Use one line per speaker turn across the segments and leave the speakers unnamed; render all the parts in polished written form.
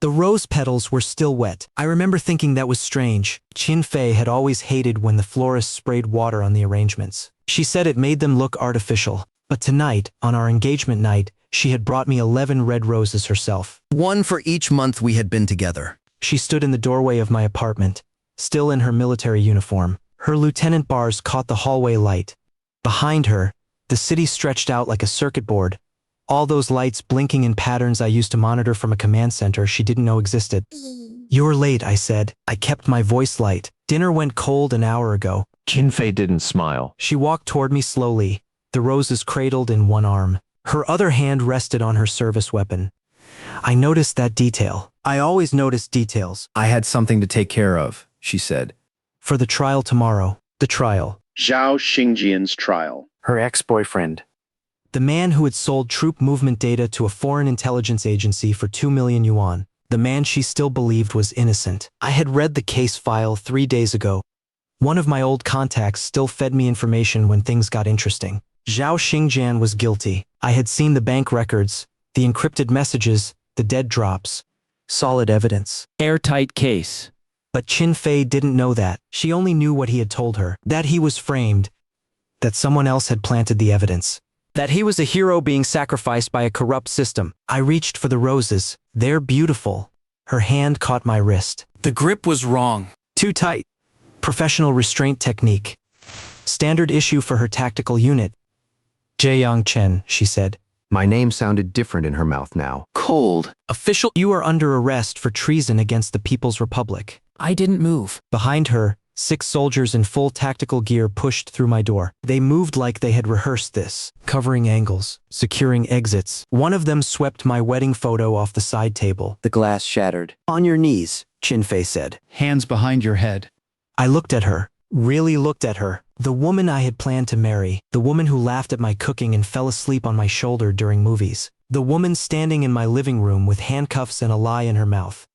The rose petals were still wet. I remember thinking that was strange. Qin Fei had always hated when the florist sprayed water on the arrangements. She said it made them look artificial. But tonight, on our engagement night, she had brought me 11 red roses herself.
One for each month we had been together.
She stood in the doorway of my apartment, still in her military uniform. Her lieutenant bars caught the hallway light. Behind her, the city stretched out like a circuit board, all those lights blinking in patterns I used to monitor from a command center she didn't know existed. "You're late," I said. I kept my voice light. "Dinner went cold an hour ago."
Qin Fei didn't smile.
She walked toward me slowly, the roses cradled in one arm. Her other hand rested on her service weapon. I noticed that detail. I always notice details.
I had something to take care of, she said.
For the trial tomorrow. The trial.
Zhao Xingjian's trial.
Her ex-boyfriend.
The man who had sold troop movement data to a foreign intelligence agency for 2 million yuan. The man she still believed was innocent. I had read the case file 3 days ago. One of my old contacts still fed me information when things got interesting. Zhao Xingjian was guilty. I had seen the bank records, the encrypted messages, the dead drops. Solid evidence.
Airtight case.
But Qin Fei didn't know that. She only knew what he had told her. That he was framed. That someone else had planted the evidence. That he was a hero being sacrificed by a corrupt system. I reached for the roses. They're beautiful. Her hand caught my wrist.
The grip was wrong.
Too tight. Professional restraint technique. Standard issue for her tactical unit. Jiang Chen, she said.
My name sounded different in her mouth now.
Cold.
Official.
You are under arrest for treason against the People's Republic.
I didn't move.
Behind her, 6 soldiers in full tactical gear pushed through my door. They moved like they had rehearsed this, covering angles, securing exits. One of them swept my wedding photo off the side table.
The glass shattered.
"On your knees," Qin Fei said.
Hands behind your head.
I looked at her, really looked at her. The woman I had planned to marry, the woman who laughed at my cooking and fell asleep on my shoulder during movies. The woman standing in my living room with handcuffs and a lie in her mouth.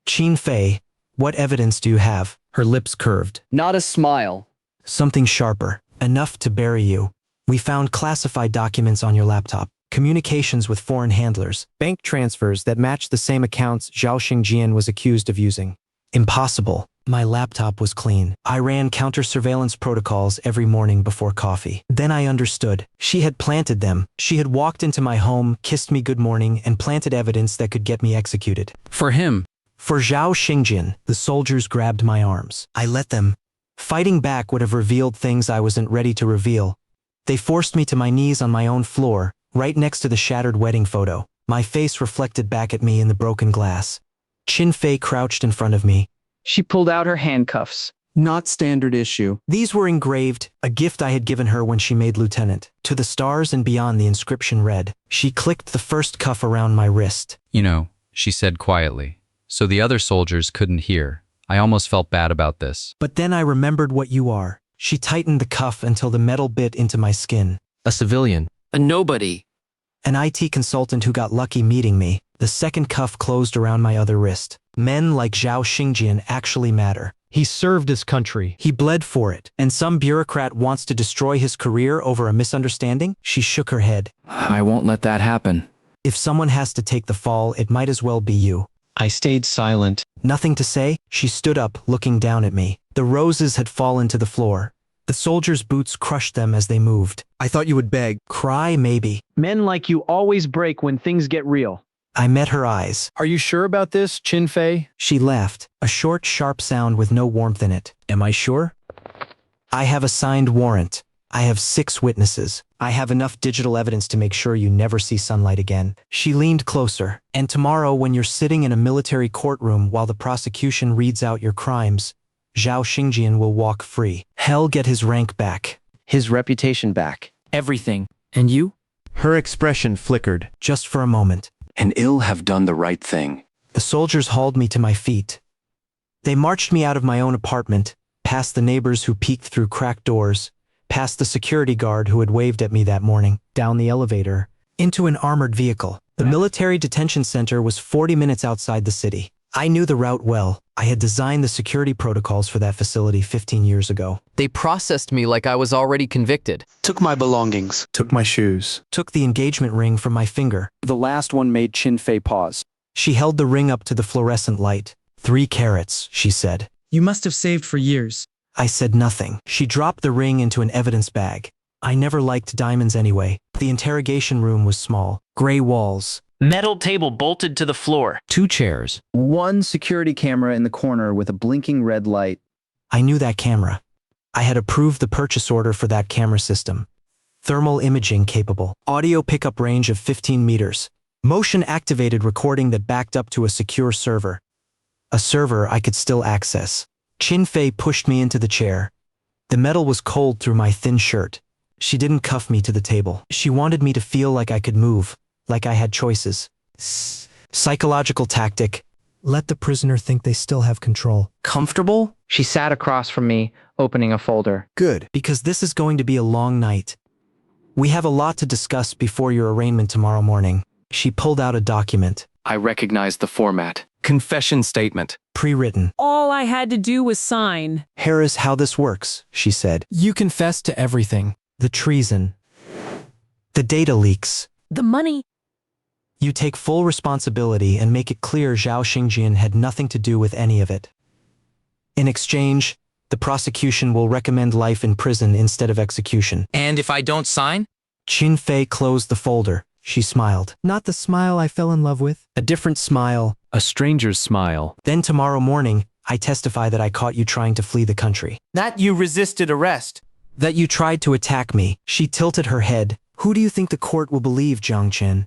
"Qin Fei, what evidence do you have?" Her lips curved.
Not a smile.
"Something sharper. Enough to bury you. We found classified documents on your laptop. Communications with foreign handlers. Bank transfers that match the same accounts Zhao Xingjian was accused of using." Impossible. My laptop was clean. I ran counter-surveillance protocols every morning before coffee. Then I understood. She had planted them. She had walked into my home, kissed me good morning, and planted evidence that could get me executed.
For him.
For Zhao Xingjian, the soldiers grabbed my arms. I let them. Fighting back would have revealed things I wasn't ready to reveal. They forced me to my knees on my own floor, right next to the shattered wedding photo. My face reflected back at me in the broken glass. Qin Fei crouched in front of me.
She pulled out her handcuffs.
Not standard issue.
These were engraved, a gift I had given her when she made lieutenant. To the stars and beyond, the inscription read. She clicked the first cuff around my wrist.
"You know," she said quietly, "so the other soldiers couldn't hear. I almost felt bad about this."
But then I remembered what you are. She tightened the cuff until the metal bit into my skin.
A civilian.
A nobody.
An IT consultant who got lucky meeting me. The second cuff closed around my other wrist. Men like Zhao Xingjian actually matter.
He served his country.
He bled for it. And some bureaucrat wants to destroy his career over a misunderstanding? She shook her head.
I won't let that happen.
If someone has to take the fall, it might as well be you.
I stayed silent.
Nothing to say? She stood up, looking down at me. The roses had fallen to the floor. The soldiers' boots crushed them as they moved.
I thought you would beg.
Cry, maybe.
Men like you always break when things get real.
I met her eyes.
Are you sure about this, Qin Fei?
She laughed, a short, sharp sound with no warmth in it. Am I sure? I have a signed warrant. I have 6 witnesses. I have enough digital evidence to make sure you never see sunlight again. She leaned closer. And tomorrow, when you're sitting in a military courtroom while the prosecution reads out your crimes, Zhao Xingjian will walk free. Hell get his rank back.
His reputation back.
Everything. And you?
Her expression flickered.
Just for a moment.
And ill have done the right thing.
The soldiers hauled me to my feet. They marched me out of my own apartment, past the neighbors who peeked through cracked doors, past the security guard who had waved at me that morning, down the elevator, into an armored vehicle. The military detention center was 40 minutes outside the city. I knew the route well. I had designed the security protocols for that facility 15 years ago.
They processed me like I was already convicted.
Took my belongings.
Took my shoes.
Took the engagement ring from my finger.
The last one made Qin Fei pause.
She held the ring up to the fluorescent light. 3 carats, she said.
You must have saved for years.
I said nothing. She dropped the ring into an evidence bag. I never liked diamonds anyway. The interrogation room was small. Gray walls.
Metal table bolted to the floor.
2 chairs.
One security camera in the corner with a blinking red light.
I knew that camera. I had approved the purchase order for that camera system. Thermal imaging capable. Audio pickup range of 15 meters. Motion-activated recording that backed up to a secure server. A server I could still access. Qin Fei pushed me into the chair. The metal was cold through my thin shirt. She didn't cuff me to the table. She wanted me to feel like I could move, like I had choices. Psychological tactic. Let the prisoner think they still have control.
Comfortable?
She sat across from me, opening a folder.
Good.
Because this is going to be a long night. We have a lot to discuss before your arraignment tomorrow morning. She pulled out a document.
I recognize the format.
Confession statement.
Pre-written.
All I had to do was sign.
Here is how this works, she said.
You confessed to everything.
The treason. The data leaks.
The money.
You take full responsibility and make it clear Zhao Xingjian had nothing to do with any of it. In exchange, the prosecution will recommend life in prison instead of execution.
And if I don't sign?
Qin Fei closed the folder. She smiled. Not the smile I fell in love with. A different smile.
A stranger's smile.
Then tomorrow morning, I testify that I caught you trying to flee the country.
That you resisted arrest.
That you tried to attack me. She tilted her head. Who do you think the court will believe, Jiang Chen?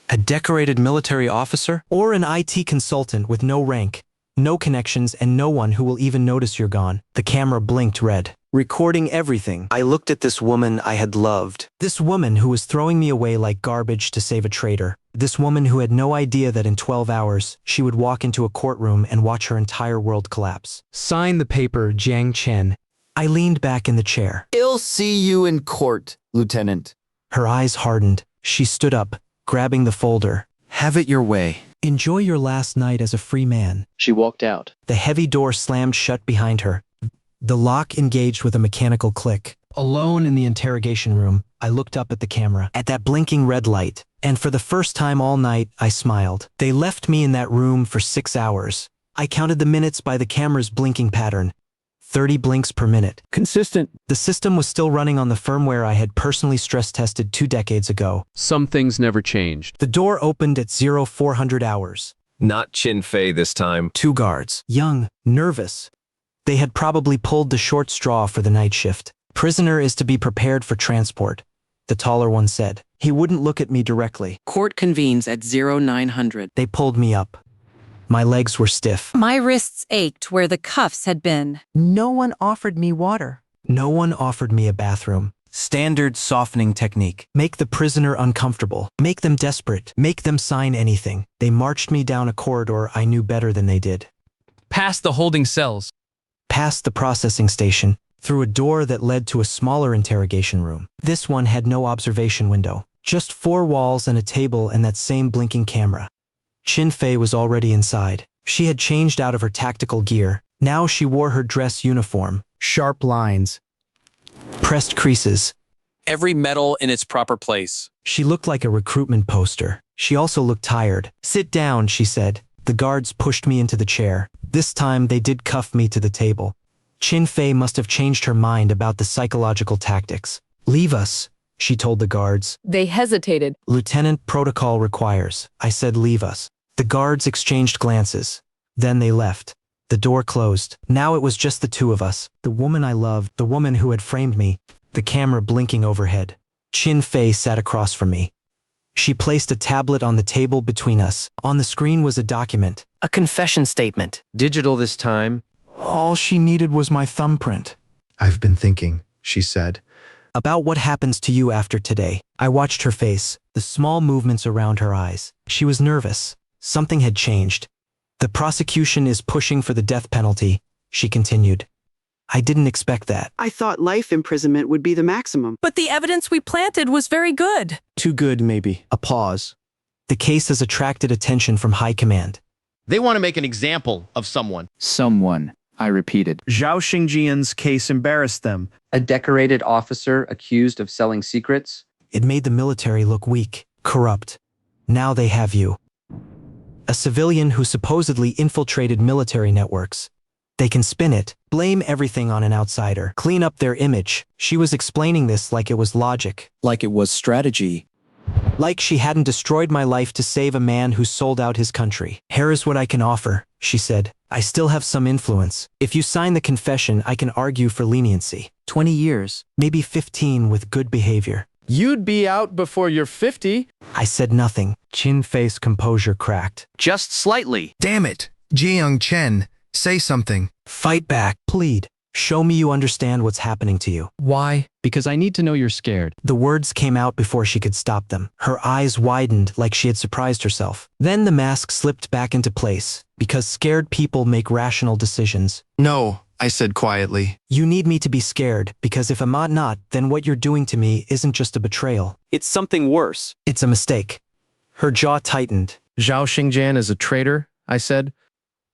A decorated military officer? Or an IT consultant with no rank, no connections, and no one who will even notice you're gone? The camera blinked red. Recording everything, I looked at this woman I had loved. This woman who was throwing me away like garbage to save a traitor. This woman who had no idea that in 12 hours, she would walk into a courtroom and watch her entire world collapse.
Sign the paper, Jiang Chen.
I leaned back in the chair.
I'll see you in court, Lieutenant.
Her eyes hardened. She stood up, grabbing the folder.
Have it your way.
Enjoy your last night as a free man.
She walked out.
The heavy door slammed shut behind her. The lock engaged with a mechanical click. Alone in the interrogation room, I looked up at the camera, at that blinking red light, and for the first time all night, I smiled. They left me in that room for 6 hours. I counted the minutes by the camera's blinking pattern. 30 blinks per minute.
Consistent.
The system was still running on the firmware I had personally stress-tested 2 decades ago.
Some things never changed.
The door opened at 0400 hours.
Not Qin Fei this time.
2 guards. Young, nervous. They had probably pulled the short straw for the night shift. Prisoner is to be prepared for transport, the taller one said. He wouldn't look at me directly.
Court convenes at 0900.
They pulled me up. My legs were stiff.
My wrists ached where the cuffs had been.
No one offered me water.
No one offered me a bathroom. Standard softening technique. Make the prisoner uncomfortable. Make them desperate. Make them sign anything. They marched me down a corridor I knew better than they did.
Past the holding cells.
Past the processing station, through a door that led to a smaller interrogation room. This one had no observation window. Just 4 walls and a table and that same blinking camera. Qin Fei was already inside. She had changed out of her tactical gear. Now she wore her dress uniform.
Sharp lines.
Pressed creases.
Every metal in its proper place.
She looked like a recruitment poster. She also looked tired. Sit down, she said. The guards pushed me into the chair. This time they did cuff me to the table. Qin Fei must have changed her mind about the psychological tactics. Leave us, she told the guards.
They hesitated.
Lieutenant, protocol requires. I said leave us. The guards exchanged glances. Then they left. The door closed. Now it was just the 2 of us. The woman I loved, the woman who had framed me, the camera blinking overhead. Qin Fei sat across from me. She placed a tablet on the table between us. On the screen was a document.
A confession statement.
Digital this time.
All she needed was my thumbprint.
I've been thinking, she said.
About what happens to you after today. I watched her face, the small movements around her eyes. She was nervous. Something had changed. The prosecution is pushing for the death penalty, she continued. I didn't expect that.
I thought life imprisonment would be the maximum.
But the evidence we planted was very good.
Too good, maybe. A pause.
The case has attracted attention from high command.
They want to make an example of someone.
Someone, I repeated.
Zhao Xingjian's case embarrassed them.
A decorated officer accused of selling secrets?
It made the military look weak, corrupt. Now they have you. A civilian who supposedly infiltrated military networks. They can spin it, blame everything on an outsider, clean up their image. She was explaining this like it was logic.
Like it was strategy.
Like she hadn't destroyed my life to save a man who sold out his country. Here is what I can offer, she said. I still have some influence. If you sign the confession, I can argue for leniency.
20 years.
Maybe 15 with good behavior.
You'd be out before you're 50.
I said nothing. Qin Fei's composure cracked.
Just slightly.
Damn it. Jiyoung Chen, say something.
Fight back. Plead. Show me you understand what's happening to you.
Why? Because I need to know you're scared.
The words came out before she could stop them. Her eyes widened like she had surprised herself. Then the mask slipped back into place, because scared people make rational decisions.
No, I said quietly.
You need me to be scared, because if I'm not, then what you're doing to me isn't just a betrayal.
It's something worse.
It's a mistake. Her jaw tightened.
Zhao Xingjian is a traitor, I said.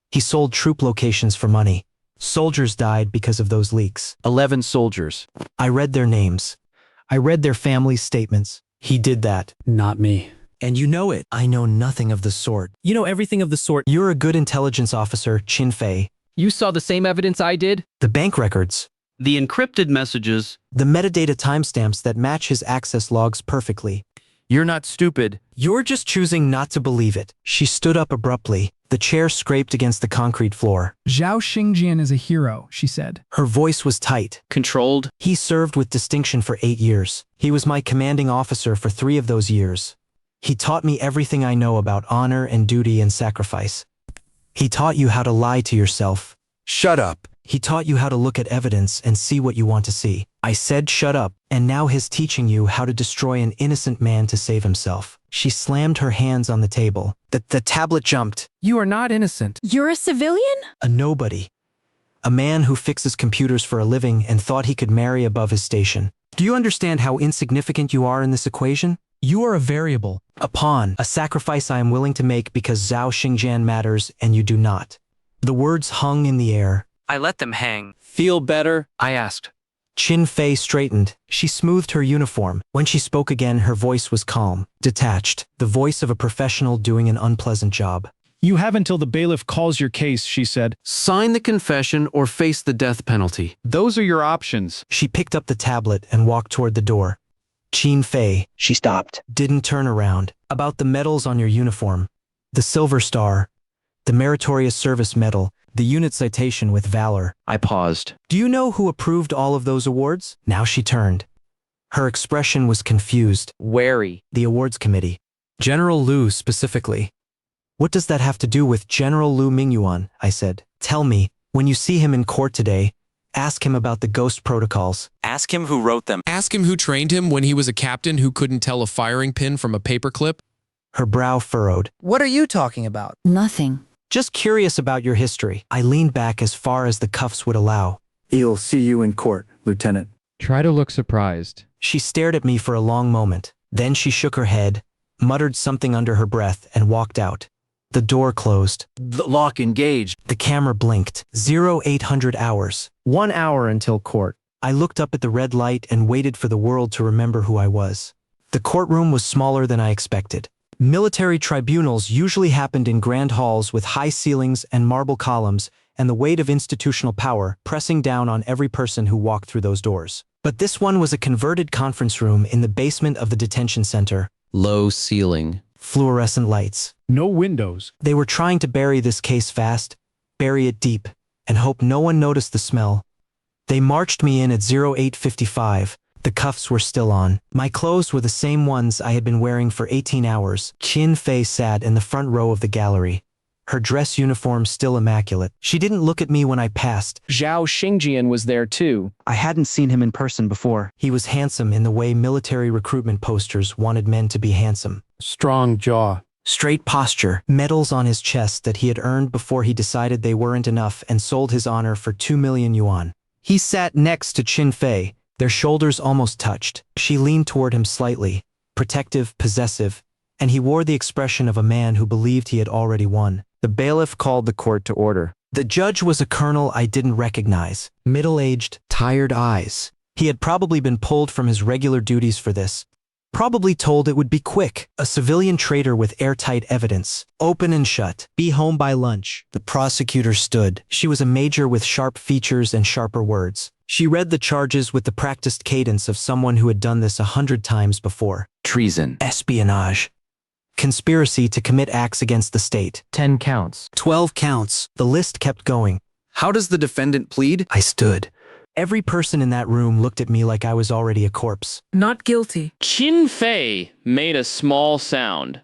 He sold troop locations for money. Soldiers died because of those leaks.
11 soldiers.
I read their names. I read their families' statements. He did that.
Not me.
And you know it. I know nothing of the sort.
You know everything of the sort.
You're a good intelligence officer, Qin Fei.
You saw the same evidence I did?
The bank records.
The encrypted messages.
The metadata timestamps that match his access logs perfectly.
You're not stupid.
You're just choosing not to believe it. She stood up abruptly. The chair scraped against the concrete floor.
Zhao Xingjian is a hero, she said.
Her voice was tight.
Controlled.
He served with distinction for 8 years. He was my commanding officer for 3 of those years. He taught me everything I know about honor and duty and sacrifice. He taught you how to lie to yourself.
Shut up.
He taught you how to look at evidence and see what you want to see. I said shut up, and now he's teaching you how to destroy an innocent man to save himself. She slammed her hands on the table. The tablet jumped.
You are not innocent.
You're a civilian?
A nobody. A man who fixes computers for a living and thought he could marry above his station. Do you understand how insignificant you are in this equation? You are a variable, a pawn, a sacrifice I am willing to make because Zhao Xingjian matters and you do not. The words hung in the air.
I let them hang.
Feel better?
I asked.
Qin Fei straightened. She smoothed her uniform. When she spoke again, her voice was calm, detached, the voice of a professional doing an unpleasant job.
You have until the bailiff calls your case, she said.
Sign the confession or face the death penalty. Those are your options.
She picked up the tablet and walked toward the door. Qin Fei.
She stopped.
Didn't turn around. About the medals on your uniform. The Silver Star. The Meritorious Service Medal. The unit citation with valor.
I paused.
Do you know who approved all of those awards? Now she turned. Her expression was confused.
Wary.
The awards committee. General Liu specifically. What does that have to do with General Liu Mingyuan? I said. Tell me, when you see him in court today, ask him about the ghost protocols.
Ask him who wrote them.
Ask him who trained him when he was a captain who couldn't tell a firing pin from a paperclip.
Her brow furrowed.
What are you talking about?
Nothing.
Just curious about your history. I leaned back as far as the cuffs would allow.
He'll see you in court, Lieutenant.
Try to look surprised.
She stared at me for a long moment. Then she shook her head, muttered something under her breath, and walked out. The door closed.
The lock engaged.
The camera blinked. 0800 hours.
1 hour until court.
I looked up at the red light and waited for the world to remember who I was. The courtroom was smaller than I expected. Military tribunals usually happened in grand halls with high ceilings and marble columns and the weight of institutional power pressing down on every person who walked through those doors. But this one was a converted conference room in the basement of the detention center.
Low ceiling.
Fluorescent lights.
No windows.
They were trying to bury this case fast, bury it deep, and hope no one noticed the smell. They marched me in at 0855. The cuffs were still on. My clothes were the same ones I had been wearing for 18 hours. Qin Fei sat in the front row of the gallery. Her dress uniform still immaculate. She didn't look at me when I passed.
Zhao Xingjian was there too.
I hadn't seen him in person before.
He was handsome in the way military recruitment posters wanted men to be handsome.
Strong jaw.
Straight posture, medals on his chest that he had earned before he decided they weren't enough and sold his honor for 2 million yuan. He sat next to Qin Fei. Their shoulders almost touched. She leaned toward him slightly, protective, possessive, and he wore the expression of a man who believed he had already won.
The bailiff called the court to order.
The judge was a colonel I didn't recognize. Middle-aged, tired eyes. He had probably been pulled from his regular duties for this. Probably told it would be quick. A civilian traitor with airtight evidence. Open and shut. Be home by lunch. The prosecutor stood. She was a major with sharp features and sharper words. She read the charges with the practiced cadence of someone who had done this 100 times before.
Treason.
Espionage. Conspiracy to commit acts against the state.
10 counts.
12 counts. The list kept going.
How does the defendant plead?
I stood. Every person in that room looked at me like I was already a corpse.
Not guilty.
Qin Fei made a small sound.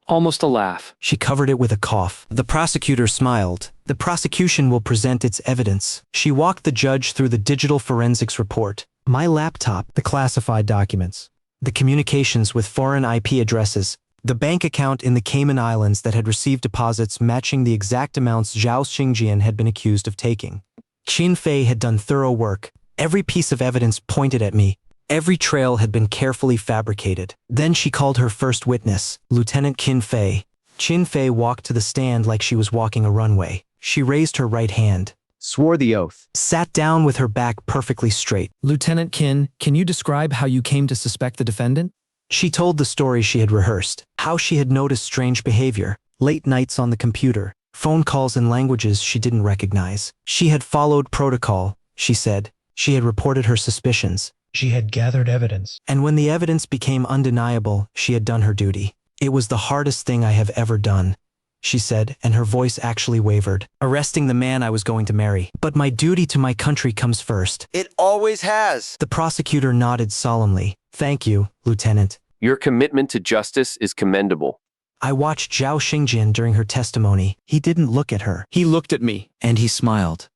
Almost a laugh.
She covered it with a cough. The prosecutor smiled. The prosecution will present its evidence. She walked the judge through the digital forensics report. My laptop, the classified documents, the communications with foreign IP addresses, the bank account in the Cayman Islands that had received deposits matching the exact amounts Zhao Xingjian had been accused of taking. Qin Fei had done thorough work. Every piece of evidence pointed at me. Every trail had been carefully fabricated. Then she called her first witness, Lieutenant Qin Fei. Qin Fei walked to the stand like she was walking a runway. She raised her right hand,
Swore the oath.
sat down with her back perfectly straight.
Lieutenant Qin, can you describe how you came to suspect the defendant?
She told the story she had rehearsed, how she had noticed strange behavior, late nights on the computer, phone calls in languages she didn't recognize. She had followed protocol, she said. She had reported her suspicions.
She had gathered evidence.
And when the evidence became undeniable, she had done her duty. It was the hardest thing I have ever done, she said, and her voice actually wavered. Arresting the man I was going to marry. But my duty to my country comes first.
It always has.
The prosecutor nodded solemnly. Thank you, Lieutenant.
Your commitment to justice is commendable.
I watched Zhao Xingjian during her testimony. He didn't look at her.
He looked at me.
And he smiled.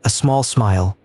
A small smile.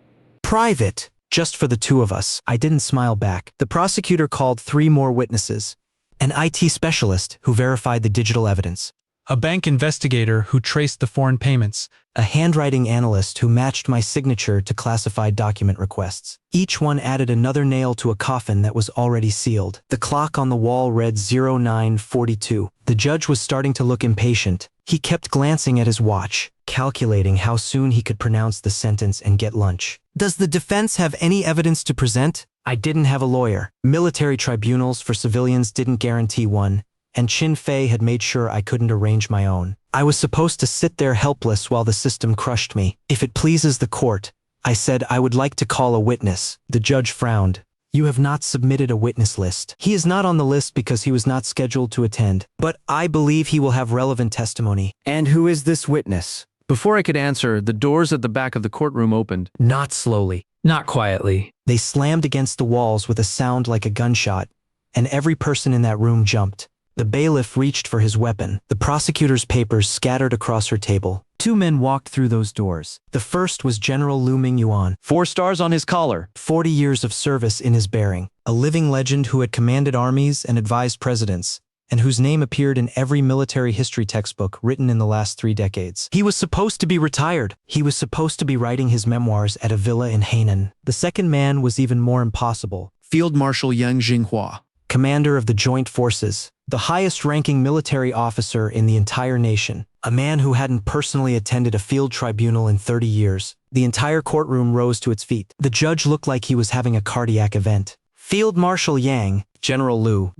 Private. Just for the two of us. I didn't smile back. The prosecutor called 3 more witnesses. An IT specialist who verified the digital evidence.
A bank investigator who traced the foreign payments.
A handwriting analyst who matched my signature to classified document requests. Each one added another nail to a coffin that was already sealed. The clock on the wall read 0942. The judge was starting to look impatient. He kept glancing at his watch, calculating how soon he could pronounce the sentence and get lunch. Does the defense have any evidence to present? I didn't have a lawyer. Military tribunals for civilians didn't guarantee one, and Qin Fei had made sure I couldn't arrange my own. I was supposed to sit there helpless while the system crushed me. If it pleases the court, I said I would like to call a witness. The judge frowned. You have not submitted a witness list. He is not on the list because he was not scheduled to attend, but I believe he will have relevant testimony.
And who is this witness?
Before I could answer, the doors at the back of the courtroom opened.
Not slowly.
Not quietly.
They slammed against the walls with a sound like a gunshot, and every person in that room jumped. The bailiff reached for his weapon. The prosecutor's papers scattered across her table.
2 men walked through those doors.
The first was General Lu Mingyuan.
4 stars on his collar.
40 years of service in his bearing. A living legend who had commanded armies and advised presidents, and whose name appeared in every military history textbook written in the last 3 decades. He was supposed to be retired. He was supposed to be writing his memoirs at a villa in Hainan. The second man was even more impossible.
Field Marshal Yang Jinghua,
commander of the Joint Forces, the highest-ranking military officer in the entire nation, a man who hadn't personally attended a field tribunal in 30 years. The entire courtroom rose to its feet. The judge looked like he was having a cardiac event. Field Marshal Yang, General Lu.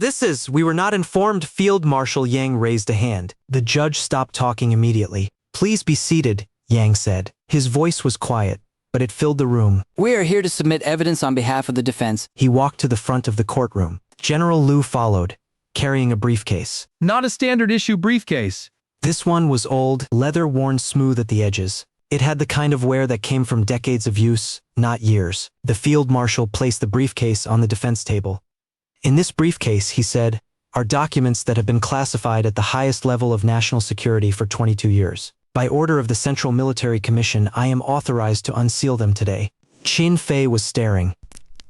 We were not informed. Field Marshal Yang raised a hand. The judge stopped talking immediately. Please be seated, Yang said. His voice was quiet, but it filled the room.
We are here to submit evidence on behalf of the defense.
He walked to the front of the courtroom. General Lu followed, carrying a briefcase.
Not a standard issue briefcase.
This one was old, leather worn smooth at the edges. It had the kind of wear that came from decades of use, not years. The field marshal placed the briefcase on the defense table. In this briefcase, he said, are documents that have been classified at the highest level of national security for 22 years. By order of the Central Military Commission, I am authorized to unseal them today. Qin Fei was staring.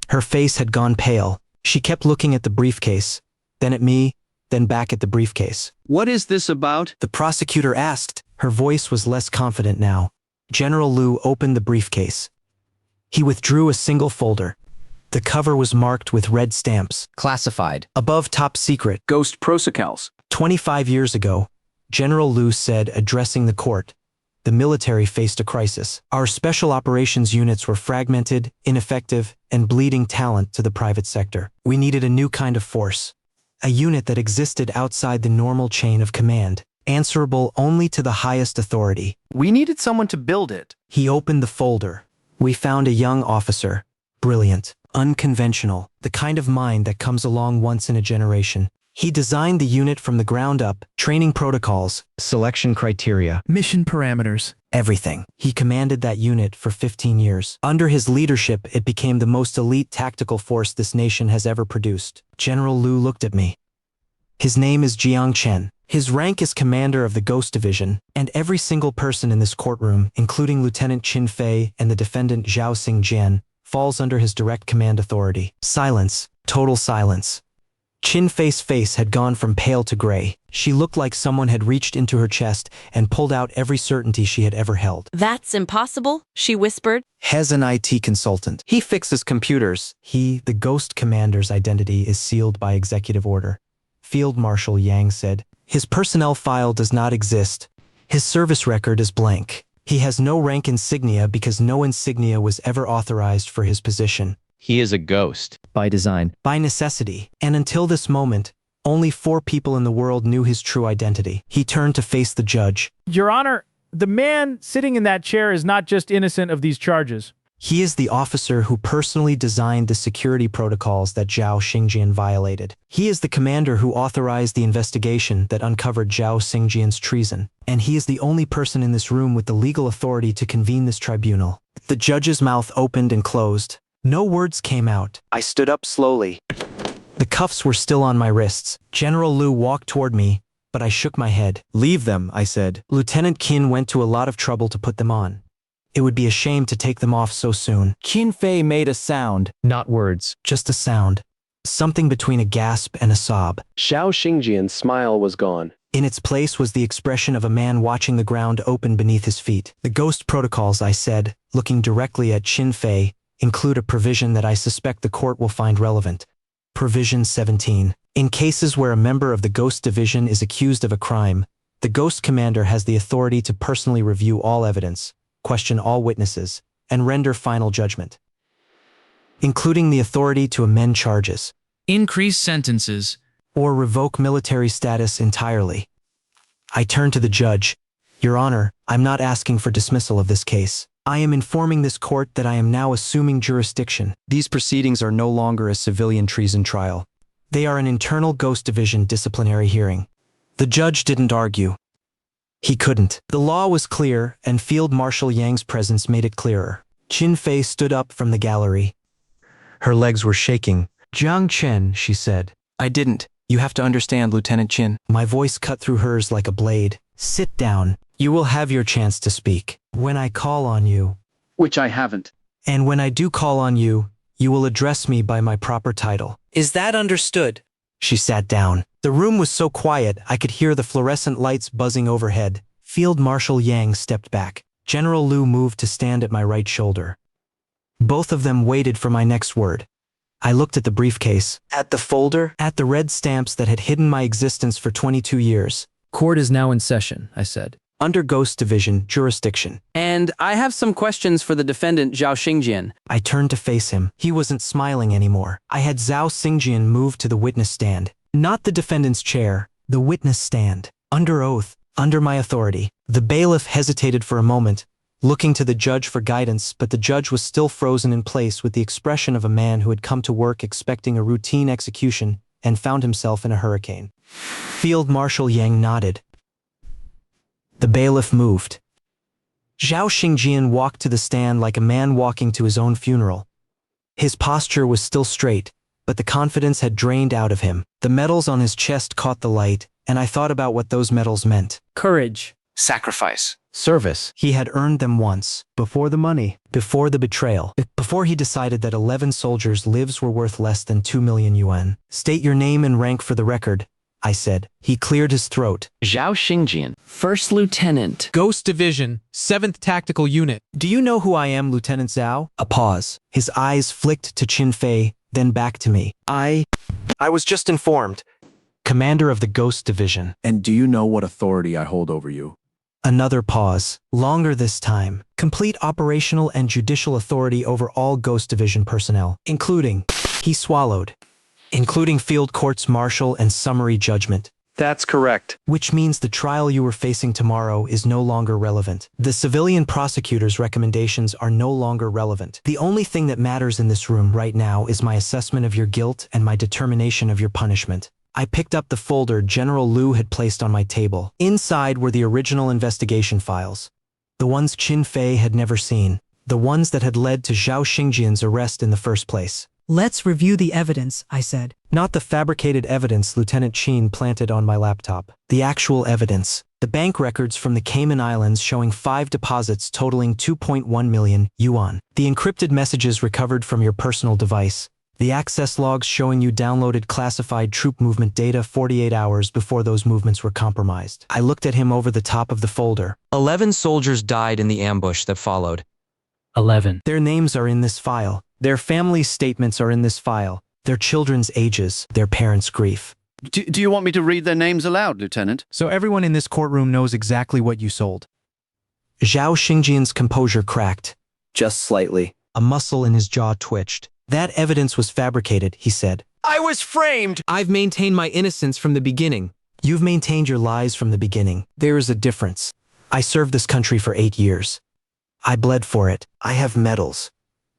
Her face had gone pale. She kept looking at the briefcase, then at me, then back at the briefcase.
What is this about?
The prosecutor asked. Her voice was less confident now. General Lu opened the briefcase. He withdrew a single folder. The cover was marked with red stamps.
Classified.
Above top secret.
Ghost prosecals.
25 years ago, General Lu said, addressing the court, the military faced a crisis. Our special operations units were fragmented, ineffective, and bleeding talent to the private sector. We needed a new kind of force. A unit that existed outside the normal chain of command, answerable only to the highest authority.
We needed someone to build it.
He opened the folder. We found a young officer. Brilliant, unconventional, the kind of mind that comes along once in a generation. He designed the unit from the ground up, training protocols, selection criteria,
mission parameters,
everything. He commanded that unit for 15 years. Under his leadership, it became the most elite tactical force this nation has ever produced. General Liu looked at me. His name is Jiang Chen. His rank is commander of the Ghost Division, and every single person in this courtroom, including Lieutenant Qin Fei and the defendant Zhao Xingjian, falls under his direct command authority. Silence, total silence. Qin Fei's face had gone from pale to gray. She looked like someone had reached into her chest and pulled out every certainty she had ever held.
That's impossible, she whispered.
Hez an IT consultant. He fixes computers. He, the Ghost Commander's identity is sealed by executive order. Field Marshal Yang said, his personnel file does not exist. His service record is blank. He has no rank insignia because no insignia was ever authorized for his position.
He is a ghost.
By design.
By necessity. And until this moment, only 4 people in the world knew his true identity. He turned to face the judge.
Your Honor, the man sitting in that chair is not just innocent of these charges.
He is the officer who personally designed the security protocols that Zhao Xingjian violated. He is the commander who authorized the investigation that uncovered Zhao Xingjian's treason. And he is the only person in this room with the legal authority to convene this tribunal. The judge's mouth opened and closed. No words came out. I stood up slowly. The cuffs were still on my wrists. General Liu walked toward me, but I shook my head. Leave them, I said. Lieutenant Qin went to a lot of trouble to put them on. It would be a shame to take them off so soon.
Qin Fei made a sound.
Not words.
Just a sound. Something between a gasp and a sob.
Zhao Xingjian's smile was gone.
In its place was the expression of a man watching the ground open beneath his feet. The ghost protocols, I said, looking directly at Qin Fei, include a provision that I suspect the court will find relevant. Provision 17. In cases where a member of the Ghost Division is accused of a crime, the Ghost Commander has the authority to personally review all evidence, question all witnesses, and render final judgment, including the authority to amend charges,
increase sentences,
or revoke military status entirely. I turned to the judge. Your Honor, I'm not asking for dismissal of this case. I am informing this court that I am now assuming jurisdiction. These proceedings are no longer a civilian treason trial. They are an internal Ghost Division disciplinary hearing. The judge didn't argue. He couldn't. The law was clear, and Field Marshal Yang's presence made it clearer. Qin Fei stood up from the gallery. Her legs were shaking. Jiang Chen, she said. I didn't. You have to understand, Lieutenant Qin. My voice cut through hers like a blade. Sit down. You will have your chance to speak. When I call on you.
Which I haven't.
And when I do call on you, you will address me by my proper title. Is that understood? She sat down. The room was so quiet, I could hear the fluorescent lights buzzing overhead. Field Marshal Yang stepped back. General Liu moved to stand at my right shoulder. Both of them waited for my next word. I looked at the briefcase, at the folder, at the red stamps that had hidden my existence for 22 years.
Court is now in session, I said.
Under Ghost Division jurisdiction.
And I have some questions for the defendant, Zhao Xingjian.
I turned to face him. He wasn't smiling anymore. I had Zhao Xingjian move to the witness stand. Not the defendant's chair, the witness stand. Under oath, under my authority. The bailiff hesitated for a moment, looking to the judge for guidance, but the judge was still frozen in place with the expression of a man who had come to work expecting a routine execution and found himself in a hurricane. Field Marshal Yang nodded. The bailiff moved. Zhao Xingjian walked to the stand like a man walking to his own funeral. His posture was still straight, but the confidence had drained out of him. The medals on his chest caught the light, and I thought about what those medals meant.
Courage.
Sacrifice.
Service. He had earned them once. Before the money. Before the betrayal. Before he decided that 11 soldiers' lives were worth less than 2 million yuan. State your name and rank for the record, I said. He cleared his throat.
Zhao Xingjian.
First Lieutenant.
Ghost Division, 7th Tactical Unit.
Do you know who I am, Lieutenant Zhao? A pause. His eyes flicked to Qin Fei, then back to me. I was just informed. Commander of the Ghost Division.
And do you know what authority I hold over you?
Another pause. Longer this time. Complete operational and judicial authority over all Ghost Division personnel, including, he swallowed, including field courts martial and summary judgment.
That's correct.
Which means the trial you are facing tomorrow is no longer relevant. The civilian prosecutor's recommendations are no longer relevant. The only thing that matters in this room right now is my assessment of your guilt and my determination of your punishment. I picked up the folder General Liu had placed on my table. Inside were the original investigation files. The ones Qin Fei had never seen. The ones that had led to Zhao Xingjian's arrest in the first place.
Let's review the evidence, I said.
Not the fabricated evidence Lieutenant Qin planted on my laptop. The actual evidence. The bank records from the Cayman Islands showing 5 deposits totaling 2.1 million yuan. The encrypted messages recovered from your personal device. The access logs showing you downloaded classified troop movement data 48 hours before those movements were compromised. I looked at him over the top of the folder.
11 soldiers died in the ambush that followed.
11.
Their names are in this file. Their families' statements are in this file. Their children's ages, their parents' grief.
Do you want me to read their names aloud, Lieutenant?
So everyone in this courtroom knows exactly what you sold.
Zhao Xingjian's composure cracked.
Just slightly.
A muscle in his jaw twitched. That evidence was fabricated, he said.
I was framed!
I've maintained my innocence from the beginning. You've maintained your lies from the beginning. There is a difference. I served this country for 8 years. I bled for it. I have medals.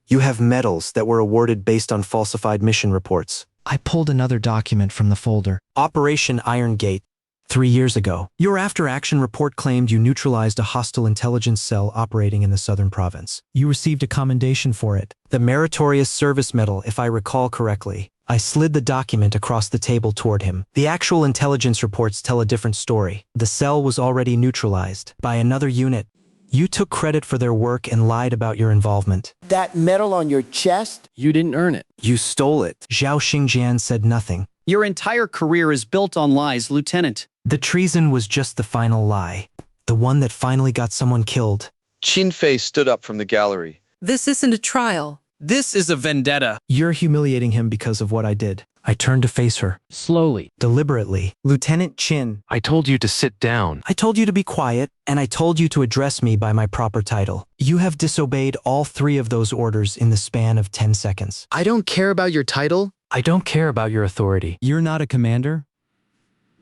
You have medals that were awarded based on falsified mission reports. I pulled another document from the folder. Operation Iron Gate. 3 years ago. Your after-action report claimed you neutralized a hostile intelligence cell operating in the southern province. You received a commendation for it. The Meritorious Service Medal, if I recall correctly. I slid the document across the table toward him. The actual intelligence reports tell a different story. The cell was already neutralized by another unit. You took credit for their work and lied about your involvement.
That medal on your chest?
You didn't earn it.
You stole it.
Zhao Xingjian said nothing.
Your entire career is built on lies, Lieutenant.
The treason was just the final lie. The one that finally got someone killed.
Qin Fei stood up from the gallery.
This isn't a trial.
This is a vendetta.
You're humiliating him because of what I did. I turned to face her.
Slowly.
Deliberately. Lieutenant Qin.
I told you to sit down.
I told you to be quiet, and I told you to address me by my proper title. You have disobeyed all 3 of those orders in the span of 10 seconds.
I don't care about your title.
I don't care about your authority.
You're not a commander?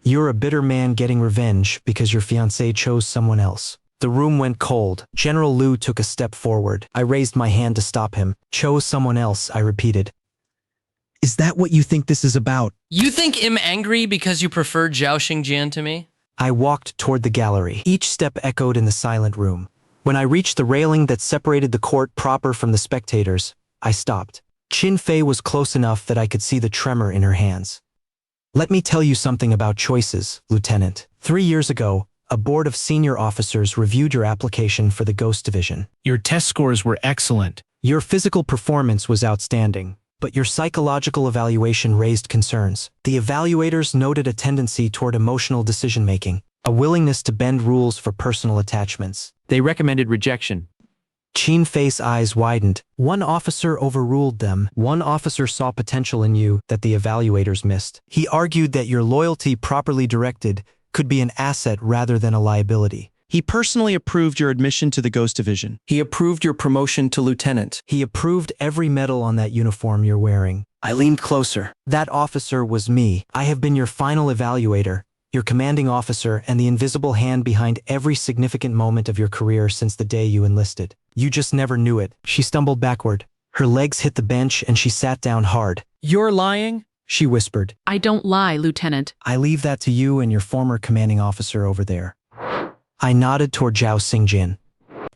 You're a bitter man getting revenge because your fiancée chose someone else. The room went cold. General Liu took a step forward. I raised my hand to stop him. Chose someone else, I repeated. Is that what you think this is about?
You think I'm angry because you preferred Zhao Xingjian to me?
I walked toward the gallery. Each step echoed in the silent room. When I reached the railing that separated the court proper from the spectators, I stopped. Qin Fei was close enough that I could see the tremor in her hands. Let me tell you something about choices, Lieutenant. 3 years ago, a board of senior officers reviewed your application for the Ghost Division.
Your test scores were excellent.
Your physical performance was outstanding, but your psychological evaluation raised concerns. The evaluators noted a tendency toward emotional decision-making, a willingness to bend rules for personal attachments.
They recommended rejection.
Qin Fei's eyes widened. One officer overruled them. One officer saw potential in you that the evaluators missed. He argued that your loyalty properly directed could be an asset rather than a liability.
He personally approved your admission to the Ghost Division.
He approved your promotion to lieutenant.
He approved every medal on that uniform you're wearing. I leaned closer. That officer was me. I have been your final evaluator, your commanding officer, and the invisible hand behind every significant moment of your career since the day you enlisted. You just never knew it. She stumbled backward. Her legs hit the bench and she sat down hard.
You're lying?
She whispered.
I don't lie, Lieutenant.
I leave that to you and your former commanding officer over there. I nodded toward Zhao Xingjian.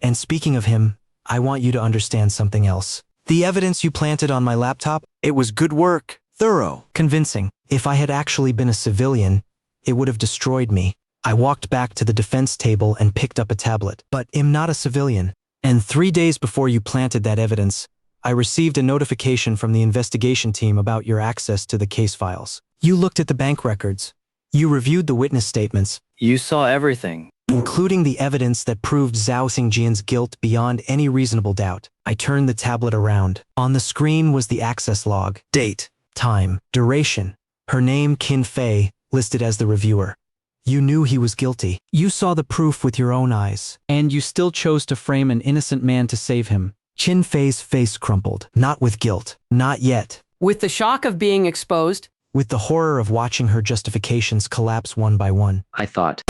And speaking of him, I want you to understand something else. The evidence you planted on my laptop, it was good work, thorough, convincing. If I had actually been a civilian, it would have destroyed me. I walked back to the defense table and picked up a tablet. But I'm not a civilian. And 3 days before you planted that evidence, I received a notification from the investigation team about your access to the case files. You looked at the bank records. You reviewed the witness statements.
You saw everything.
Including the evidence that proved Zhao Xingjian's guilt beyond any reasonable doubt. I turned the tablet around. On the screen was the access log. Date, time, duration. Her name, Qin Fei, listed as the reviewer. You knew he was guilty. You saw the proof with your own eyes.
And you still chose to frame an innocent man to save him.
Qin Fei's face crumpled. Not with guilt. Not yet.
With the shock of being exposed?
With the horror of watching her justifications collapse one by one.
I thought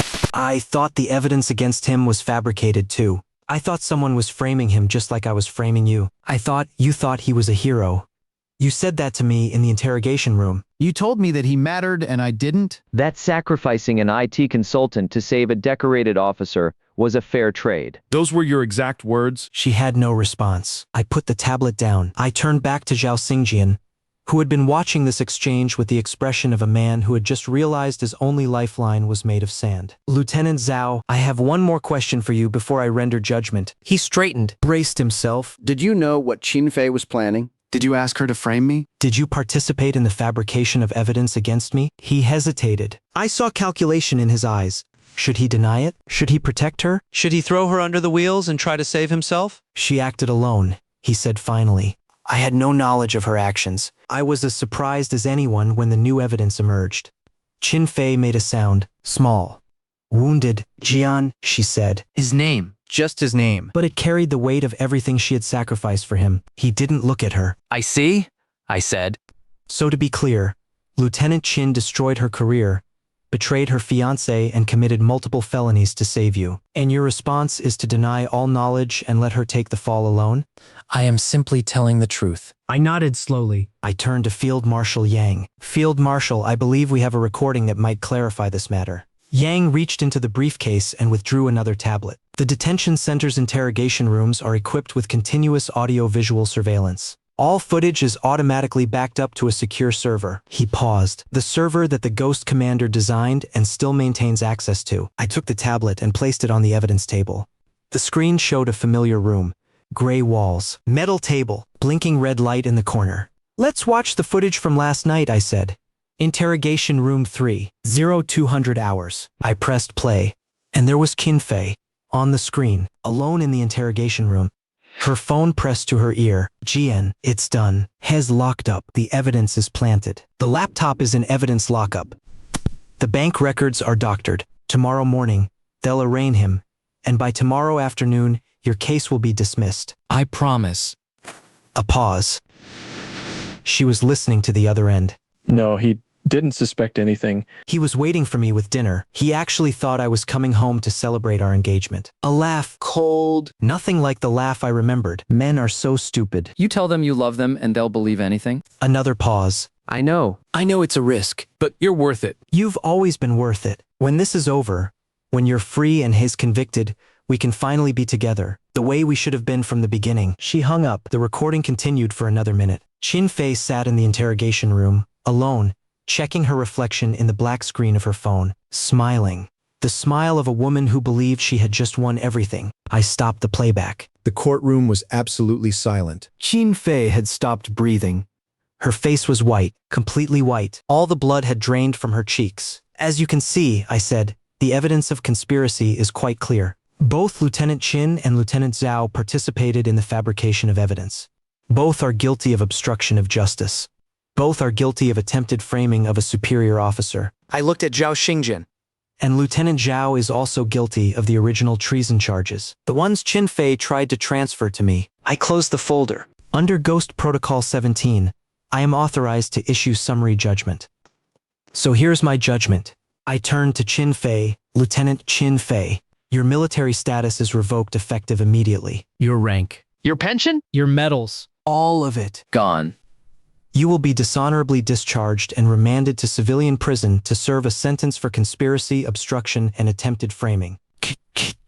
the evidence against him was fabricated too. I thought someone was framing him just like I was framing you. I thought you thought he was a hero. You said that to me in the interrogation room.
You told me that he mattered and I didn't?
That sacrificing an IT consultant to save a decorated officer was a fair trade.
Those were your exact words?
She had no response. I put the tablet down. I turned back to Zhao Xingjian, who had been watching this exchange with the expression of a man who had just realized his only lifeline was made of sand. Lieutenant Zhao, I have one more question for you before I render judgment.
He straightened, braced himself.
Did you know what Qin Fei was planning?
Did you ask her to frame me?
Did you participate in the fabrication of evidence against me? He hesitated. I saw calculation in his eyes. Should he deny it? Should he protect her?
Should he throw her under the wheels and try to save himself?
She acted alone, he said finally. I had no knowledge of her actions. I was as surprised as anyone when the new evidence emerged. Qin Fei made a sound, small. Wounded, Jian, she said.
His name. Just his name.
But it carried the weight of everything she had sacrificed for him. He didn't look at her.
I see, I said.
So to be clear, Lieutenant Qin destroyed her career, betrayed her fiancé, and committed multiple felonies to save you. And your response is to deny all knowledge and let her take the fall alone?
I am simply telling the truth.
I nodded slowly.
I turned to Field Marshal Yang. Field Marshal, I believe we have a recording that might clarify this matter. Yang reached into the briefcase and withdrew another tablet. The detention center's interrogation rooms are equipped with continuous audio-visual surveillance. All footage is automatically backed up to a secure server. He paused. The server that the Ghost Commander designed and still maintains access to. I took the tablet and placed it on the evidence table. The screen showed a familiar room. Gray walls, metal table, blinking red light in the corner. Let's watch the footage from last night, I said. Interrogation room 3, 0200 hours. I pressed play, and there was Qin Fei, on the screen, alone in the interrogation room. Her phone pressed to her ear. Jian, it's done. Hes locked up. The evidence is planted. The laptop is in evidence lockup. The bank records are doctored. Tomorrow morning, they'll arraign him, and by tomorrow afternoon, your case will be dismissed.
I promise.
A pause. She was listening to the other end.
No, he didn't suspect anything.
He was waiting for me with dinner. He actually thought I was coming home to celebrate our engagement. A laugh.
Cold.
Nothing like the laugh I remembered. Men are so stupid.
You tell them you love them and they'll believe anything?
Another pause.
I know it's a risk,
but you're worth it.
You've always been worth it. When this is over, when you're free and he's convicted, we can finally be together, the way we should have been from the beginning. She hung up. The recording continued for another minute. Qin Fei sat in the interrogation room, alone, checking her reflection in the black screen of her phone, smiling. The smile of a woman who believed she had just won everything. I stopped the playback.
The courtroom was absolutely silent.
Qin Fei had stopped breathing. Her face was white, completely white. All the blood had drained from her cheeks. As you can see, I said, the evidence of conspiracy is quite clear. Both Lieutenant Qin and Lieutenant Zhao participated in the fabrication of evidence. Both are guilty of obstruction of justice. Both are guilty of attempted framing of a superior officer.
I looked at Zhao Xingjian.
And Lieutenant Zhao is also guilty of the original treason charges. The ones Qin Fei tried to transfer to me. I closed the folder. Under Ghost Protocol 17, I am authorized to issue summary judgment. So here's my judgment. I turn to Qin Fei, Lieutenant Qin Fei. Your military status is revoked effective immediately.
Your rank.
Your pension?
Your medals.
All of it.
Gone.
You will be dishonorably discharged and remanded to civilian prison to serve a sentence for conspiracy, obstruction, and attempted framing.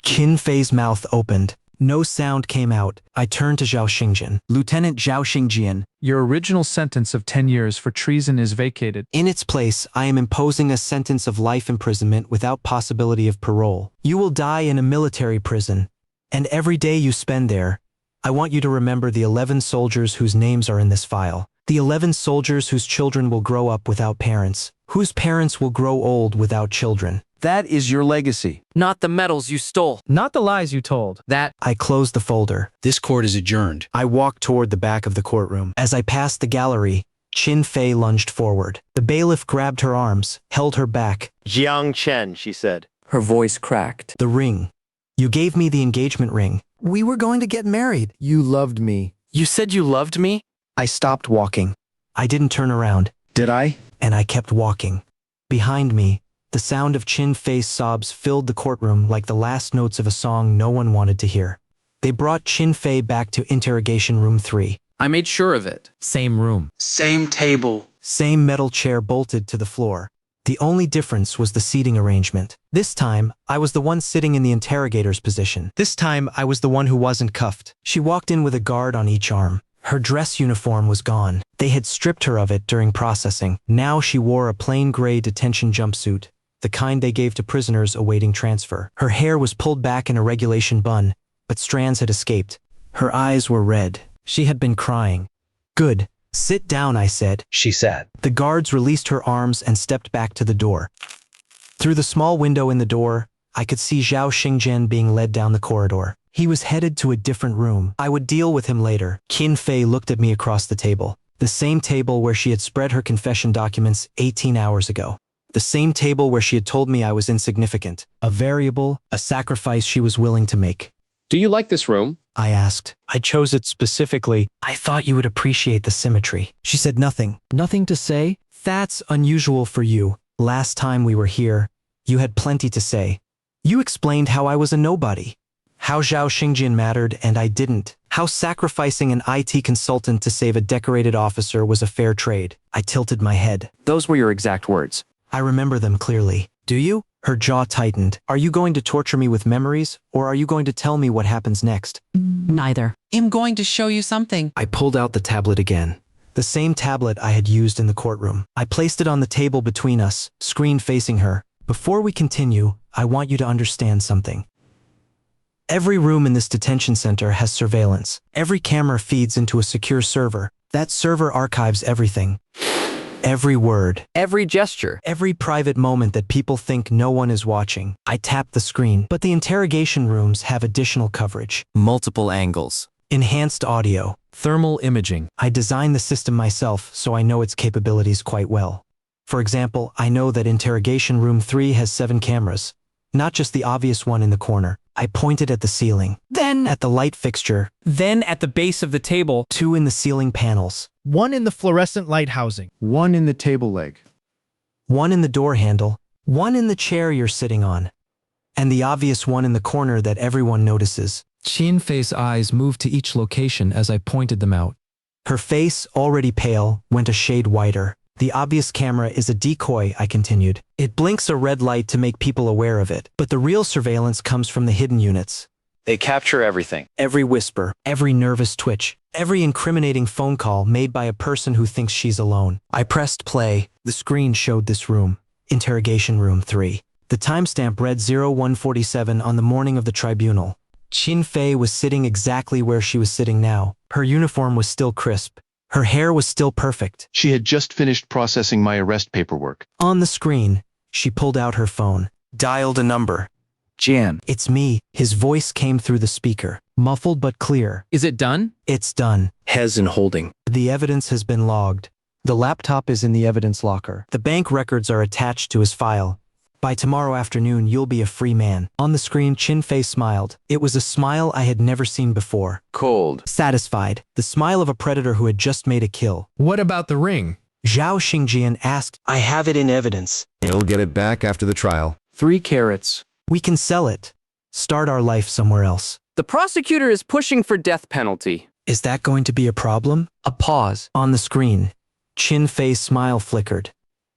Qin Fei's mouth opened. No sound came out. I turned to Zhao Xingjian.
Lieutenant Zhao Xingjian.
Your original sentence of 10 years for treason is vacated.
In its place, I am imposing a sentence of life imprisonment without possibility of parole. You will die in a military prison, and every day you spend there, I want you to remember the 11 soldiers whose names are in this file. The 11 soldiers whose children will grow up without parents, whose parents will grow old without children.
That is your legacy.
Not the medals you stole.
Not the lies you told.
That.
I closed the folder.
This court is adjourned.
I walked toward the back of the courtroom. As I passed the gallery, Qin Fei lunged forward. The bailiff grabbed her arms, held her back.
Jiang Chen, she said.
Her voice cracked.
The ring. You gave me the engagement ring.
We were going to get married. You loved me.
You said you loved me?
I stopped walking. I didn't turn around.
Did I?
And I kept walking. Behind me, the sound of Qin Fei's sobs filled the courtroom like the last notes of a song no one wanted to hear. They brought Qin Fei back to interrogation room 3.
I made sure of it.
Same room.
Same table.
Same metal chair bolted to the floor. The only difference was the seating arrangement. This time, I was the one sitting in the interrogator's position. This time, I was the one who wasn't cuffed. She walked in with a guard on each arm. Her dress uniform was gone. They had stripped her of it during processing. Now she wore a plain gray detention jumpsuit, the kind they gave to prisoners awaiting transfer. Her hair was pulled back in a regulation bun, but strands had escaped. Her eyes were red. She had been crying. Good. Sit down, I said,
she said.
The guards released her arms and stepped back to the door. Through the small window in the door, I could see Zhao Xingjian being led down the corridor. He was headed to a different room. I would deal with him later. Qin Fei looked at me across the table. The same table where she had spread her confession documents 18 hours ago. The same table where she had told me I was insignificant. A variable, a sacrifice she was willing to make.
Do you like this room?
I asked. I chose it specifically. I thought you would appreciate the symmetry. She said nothing.
Nothing to say?
That's unusual for you. Last time we were here, you had plenty to say. You explained how I was a nobody. How Zhao Xingjian mattered and I didn't. How sacrificing an IT consultant to save a decorated officer was a fair trade. I tilted my head.
Those were your exact words.
I remember them clearly. Do you? Her jaw tightened. Are you going to torture me with memories, or are you going to tell me what happens next?
Neither.
I'm going to show you something.
I pulled out the tablet again. The same tablet I had used in the courtroom. I placed it on the table between us, screen facing her. Before we continue, I want you to understand something. Every room in this detention center has surveillance. Every camera feeds into a secure server. That server archives everything. Every word.
Every gesture.
Every private moment that people think no one is watching. I tap the screen. But the interrogation rooms have additional coverage.
Multiple angles.
Enhanced audio.
Thermal imaging.
I designed the system myself, so I know its capabilities quite well. For example, I know that interrogation room 3 has 7 cameras. Not just the obvious one in the corner. I pointed at the ceiling.
Then
at the light fixture.
Then at the base of the table.
2 in the ceiling panels.
1 in the fluorescent light housing.
1 in the table leg.
1 in the door handle. 1 in the chair you're sitting on. And the obvious one in the corner that everyone notices.
Qin Fei's eyes moved to each location as I pointed them out.
Her face, already pale, went a shade whiter. The obvious camera is a decoy, I continued. It blinks a red light to make people aware of it. But the real surveillance comes from the hidden units.
They capture everything.
Every whisper, every nervous twitch, every incriminating phone call made by a person who thinks she's alone. I pressed play. The screen showed this room. Interrogation room 3. The timestamp read 0147 on the morning of the tribunal. Qin Fei was sitting exactly where she was sitting now. Her uniform was still crisp. Her hair was still perfect.
She had just finished processing my arrest paperwork.
On the screen, she pulled out her phone, dialed a number.
Jan.
It's me. His voice came through the speaker, muffled but clear.
Is it done?
It's done.
Hes in holding.
The evidence has been logged. The laptop is in the evidence locker. The bank records are attached to his file. By tomorrow afternoon, you'll be a free man. On the screen, Qin Fei smiled. It was a smile I had never seen before.
Cold.
Satisfied. The smile of a predator who had just made a kill.
What about the ring?
Zhao Xingjian asked. I have it in evidence.
You'll get it back after the trial.
3 carats.
We can sell it. Start our life somewhere else.
The prosecutor is pushing for death penalty.
Is that going to be a problem?
A pause.
On the screen, Qin Fei's smile flickered.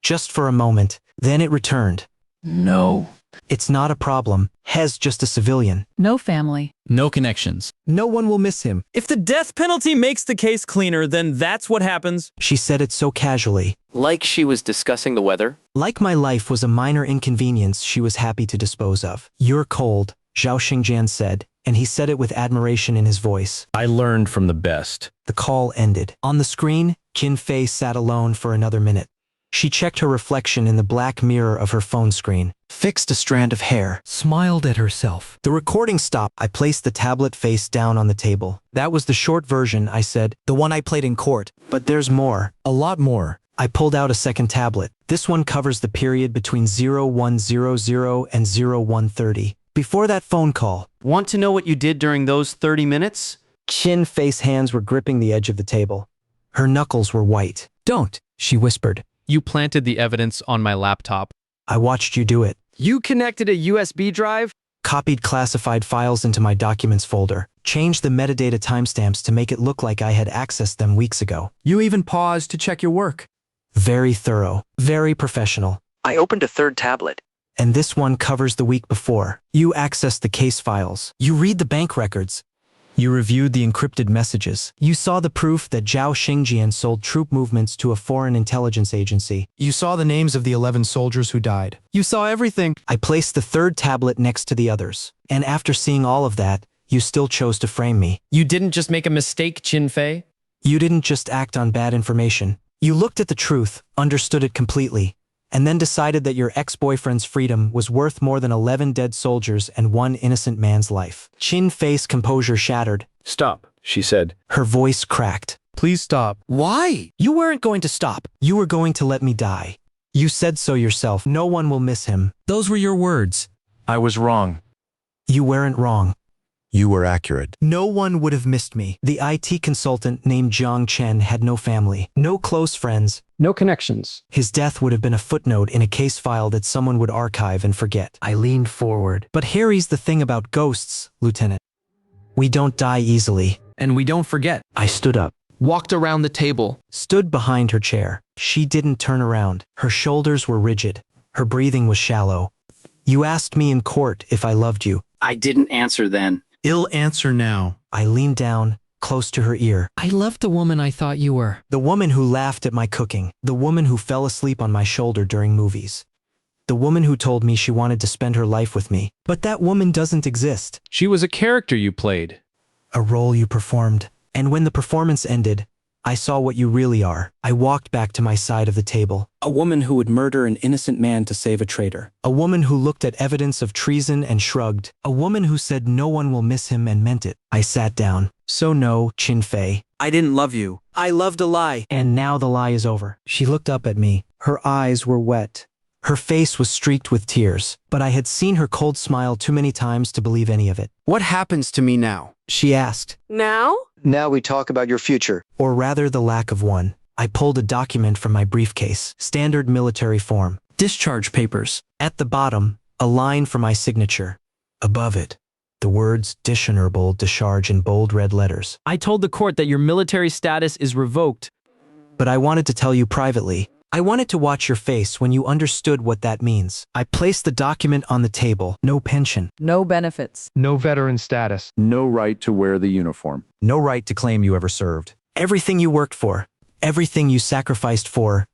Just for a moment, then it returned.
No.
It's not a problem. Hes just a civilian.
No family.
No connections.
No one will miss him.
If the death penalty makes the case cleaner, then that's what happens.
She said it so casually.
Like she was discussing the weather?
Like my life was a minor inconvenience she was happy to dispose of. You're cold, Zhao Xingjian said, and he said it with admiration in his voice.
I learned from the best.
The call ended. On the screen, Qin Fei sat alone for another minute. She checked her reflection in the black mirror of her phone screen, fixed a strand of hair,
smiled at herself.
The recording stopped. I placed the tablet face down on the table. That was the short version, I said, the one I played in court. But there's more. A lot more. I pulled out a second tablet. This one covers the period between 0100 and 0130. Before that phone call.
Want to know what you did during those 30 minutes?
Qin Fei's hands were gripping the edge of the table. Her knuckles were white.
Don't, she whispered.
You planted the evidence on my laptop.
I watched you do it.
You connected a USB drive?
Copied classified files into my documents folder. Changed the metadata timestamps to make it look like I had accessed them weeks ago.
You even paused to check your work.
Very thorough. Very professional.
I opened a third tablet.
And this one covers the week before. You accessed the case files. You read the bank records. You reviewed the encrypted messages. You saw the proof that Zhao Xingjian sold troop movements to a foreign intelligence agency.
You saw the names of the 11 soldiers who died.
You saw everything. I placed the third tablet next to the others. And after seeing all of that, you still chose to frame me.
You didn't just make a mistake, Qin Fei?
You didn't just act on bad information. You looked at the truth, understood it completely, and then decided that your ex-boyfriend's freedom was worth more than 11 dead soldiers and one innocent man's life. Qin Fei's composure shattered.
Stop, she said.
Her voice cracked.
Please stop.
Why?
You weren't going to stop. You were going to let me die. You said so yourself. No one will miss him.
Those were your words.
I was wrong.
You weren't wrong.
You were accurate.
No one would have missed me. The IT consultant named Jiang Chen had no family, no close friends.
No connections.
His death would have been a footnote in a case file that someone would archive and forget. I leaned forward. But here's the thing about ghosts, Lieutenant. We don't die easily.
And we don't forget.
I stood up.
Walked around the table.
Stood behind her chair. She didn't turn around. Her shoulders were rigid. Her breathing was shallow. You asked me in court if I loved you.
I didn't answer then.
Ill answer now.
I leaned down, close to her ear.
I loved the woman I thought you were.
The woman who laughed at my cooking. The woman who fell asleep on my shoulder during movies. The woman who told me she wanted to spend her life with me. But that woman doesn't exist.
She was a character you played.
A role you performed. And when the performance ended, I saw what you really are. I walked back to my side of the table. A woman who would murder an innocent man to save a traitor. A woman who looked at evidence of treason and shrugged. A woman who said no one will miss him and meant it. I sat down. So no, Qin Fei.
I didn't love you. I loved a lie.
And now the lie is over. She looked up at me. Her eyes were wet. Her face was streaked with tears, but I had seen her cold smile too many times to believe any of it.
What happens to me now?
She asked.
Now?
Now we talk about your future.
Or rather the lack of one. I pulled a document from my briefcase. Standard military form. Discharge papers. At the bottom, a line for my signature. Above it, the words dishonorable discharge in bold red letters.
I told the court that your military status is revoked.
But I wanted to tell you privately. I wanted to watch your face when you understood what that means. I placed the document on the table. No pension.
No benefits.
No veteran status.
No right to wear the uniform.
No right to claim you ever served.
Everything you worked for, everything you sacrificed for,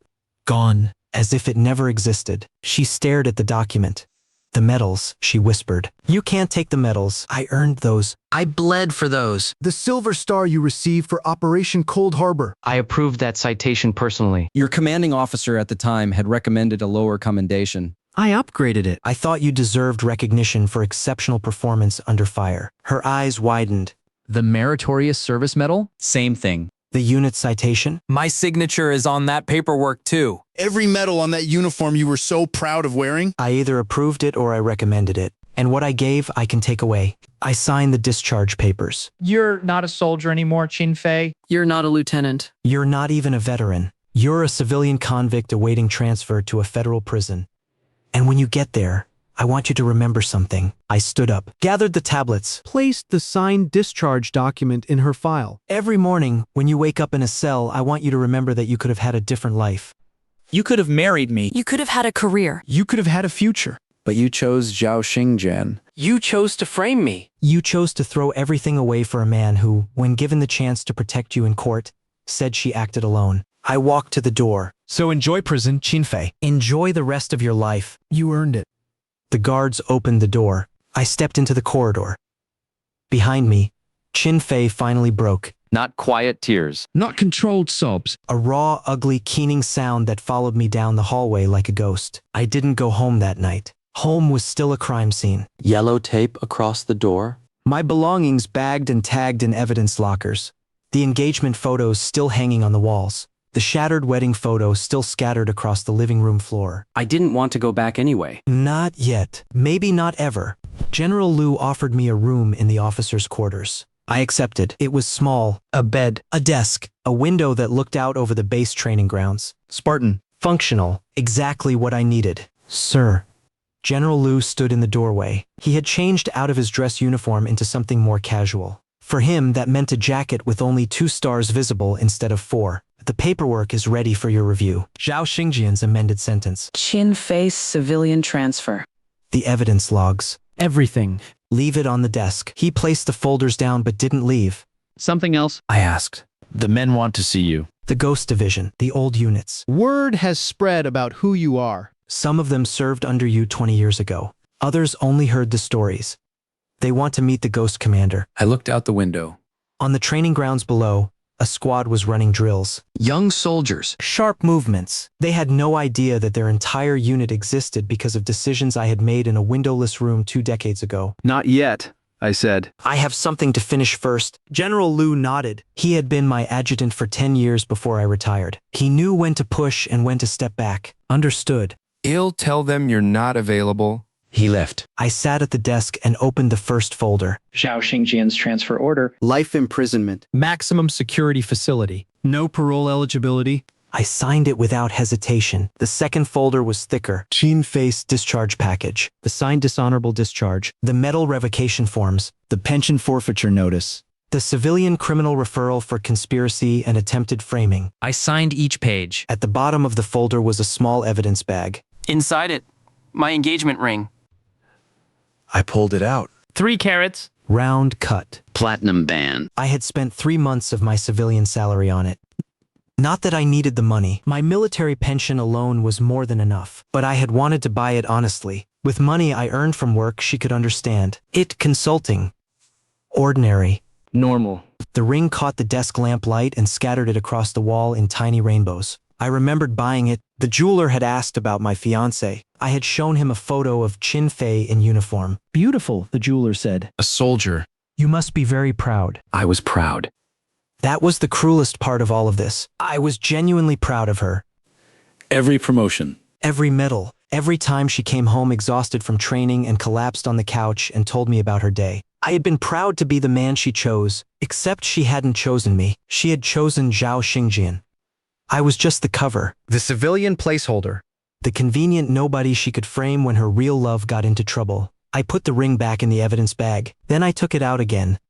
gone, as if it never existed. She stared at the document. The medals, she whispered. You can't take the medals. I earned those. I bled for those.
The Silver Star you received for Operation Cold Harbor.
I approved that citation personally.
Your commanding officer at the time had recommended a lower commendation.
I upgraded it. I thought you deserved recognition for exceptional performance under fire. Her eyes widened.
The Meritorious Service Medal?
Same thing.
The unit citation?
My signature is on that paperwork too.
Every medal on that uniform you were so proud of wearing?
I either approved it or I recommended it. And what I gave, I can take away. I signed the discharge papers.
You're not a soldier anymore, Qin Fei.
You're not a lieutenant.
You're not even a veteran. You're a civilian convict awaiting transfer to a federal prison. And when you get there, I want you to remember something. I stood up, gathered the tablets,
placed the signed discharge document in her file.
Every morning, when you wake up in a cell, I want you to remember that you could have had a different life.
You could have married me.
You could have had a career.
You could have had a future.
But you chose Zhao Xingjian.
You chose to frame me.
You chose to throw everything away for a man who, when given the chance to protect you in court, said she acted alone. I walked to the door.
So enjoy prison, Qin Fei.
Enjoy the rest of your life.
You earned it.
The guards opened the door. I stepped into the corridor. Behind me, Qin Fei finally broke.
Not quiet tears.
Not controlled sobs.
A raw, ugly, keening sound that followed me down the hallway like a ghost. I didn't go home that night. Home was still a crime scene.
Yellow tape across the door.
My belongings bagged and tagged in evidence lockers. The engagement photos still hanging on the walls. The shattered wedding photo still scattered across the living room floor.
I didn't want to go back anyway.
Not yet. Maybe not ever. General Liu offered me a room in the officers' quarters. I accepted. It was small. A bed, a desk, a window that looked out over the base training grounds.
Spartan.
Functional. Exactly what I needed. Sir. General Liu stood in the doorway. He had changed out of his dress uniform into something more casual. For him, that meant a jacket with only 2 stars visible instead of 4. The paperwork is ready for your review. Zhao Xingjian's amended sentence.
Qin Fei civilian transfer.
The evidence logs.
Everything.
Leave it on the desk. He placed the folders down but didn't leave.
Something else?
I asked.
The men want to see you.
The Ghost Division, the old units.
Word has spread about who you are.
Some of them served under you 20 years ago. Others only heard the stories. They want to meet the Ghost Commander.
I looked out the window.
On the training grounds below, a squad was running drills.
Young soldiers.
Sharp movements. They had no idea that their entire unit existed because of decisions I had made in a windowless room 2 decades ago.
Not yet, I said.
I have something to finish first. General Liu nodded. He had been my adjutant for 10 years before I retired. He knew when to push and when to step back. Understood.
I'll tell them you're not available.
He left.
I sat at the desk and opened the first folder.
Zhao Xingjian's transfer order.
Life imprisonment.
Maximum security facility.
No parole eligibility.
I signed it without hesitation. The second folder was thicker. Qin Fei's discharge package.
The signed dishonorable discharge.
The medal revocation forms.
The pension forfeiture notice.
The civilian criminal referral for conspiracy and attempted framing.
I signed each page.
At the bottom of the folder was a small evidence bag.
Inside it, my engagement ring.
I pulled it out.
3 carats.
Round cut.
Platinum band.
I had spent 3 months of my civilian salary on it. Not that I needed the money. My military pension alone was more than enough. But I had wanted to buy it honestly. With money I earned from work she could understand. It consulting. Ordinary.
Normal.
The ring caught the desk lamp light and scattered it across the wall in tiny rainbows. I remembered buying it. The jeweler had asked about my fiancé. I had shown him a photo of Qin Fei in uniform.
Beautiful, the jeweler said.
A soldier.
You must be very proud.
I was proud.
That was the cruelest part of all of this. I was genuinely proud of her.
Every promotion.
Every medal. Every time she came home exhausted from training and collapsed on the couch and told me about her day. I had been proud to be the man she chose, except she hadn't chosen me. She had chosen Zhao Xingjian. I was just the cover.
The civilian placeholder.
The convenient nobody she could frame when her real love got into trouble. I put the ring back in the evidence bag. Then I took it out again.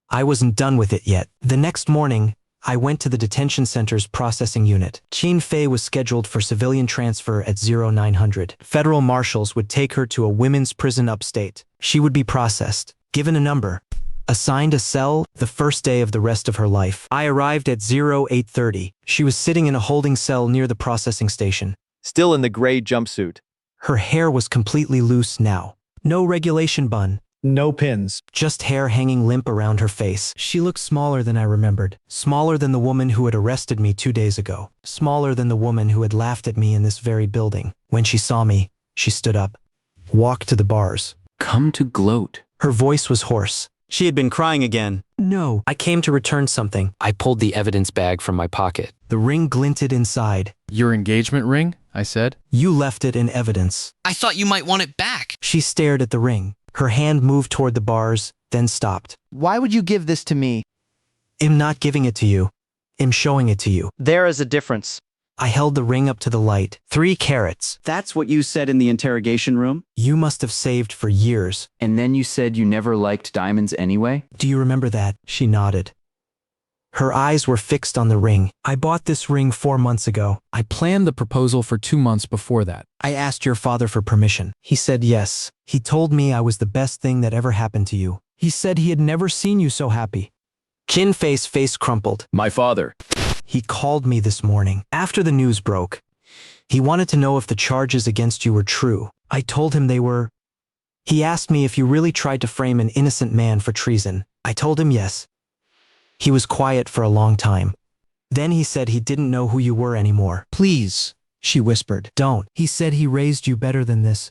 I wasn't done with it yet. The next morning, I went to the detention center's processing unit. Qin Fei was scheduled for civilian transfer at 0900. Federal marshals would take her to a women's prison upstate. She would be processed, given a number, assigned a cell the first day of the rest of her life. I arrived at 0830. She was sitting in a holding cell near the processing station.
Still in the gray jumpsuit.
Her hair was completely loose now. No regulation bun.
No pins.
Just hair hanging limp around her face. She looked smaller than I remembered. Smaller than the woman who had arrested me 2 days ago. Smaller than the woman who had laughed at me in this very building. When she saw me, she stood up. Walked to the bars.
Come to gloat.
Her voice was hoarse.
She had been crying again.
No. I came to return something.
I pulled the evidence bag from my pocket.
The ring glinted inside.
Your engagement ring? I said.
You left it in evidence.
I thought you might want it back.
She stared at the ring. Her hand moved toward the bars, then stopped.
Why would you give this to me?
I'm not giving it to you. I'm showing it to you.
There is a difference.
I held the ring up to the light. 3 carats.
That's what you said in the interrogation room?
You must have saved for years.
And then you said you never liked diamonds anyway?
Do you remember that? She nodded. Her eyes were fixed on the ring. I bought this ring 4 months ago.
I planned the proposal for 2 months before that.
I asked your father for permission. He said yes. He told me I was the best thing that ever happened to you. He said he had never seen you so happy. Qin Fei's face crumpled.
My father.
He called me this morning, after the news broke. He wanted to know if the charges against you were true. I told him they were. He asked me if you really tried to frame an innocent man for treason. I told him yes. He was quiet for a long time. Then he said he didn't know who you were anymore.
Please, she whispered.
Don't.
He said he raised you better than this.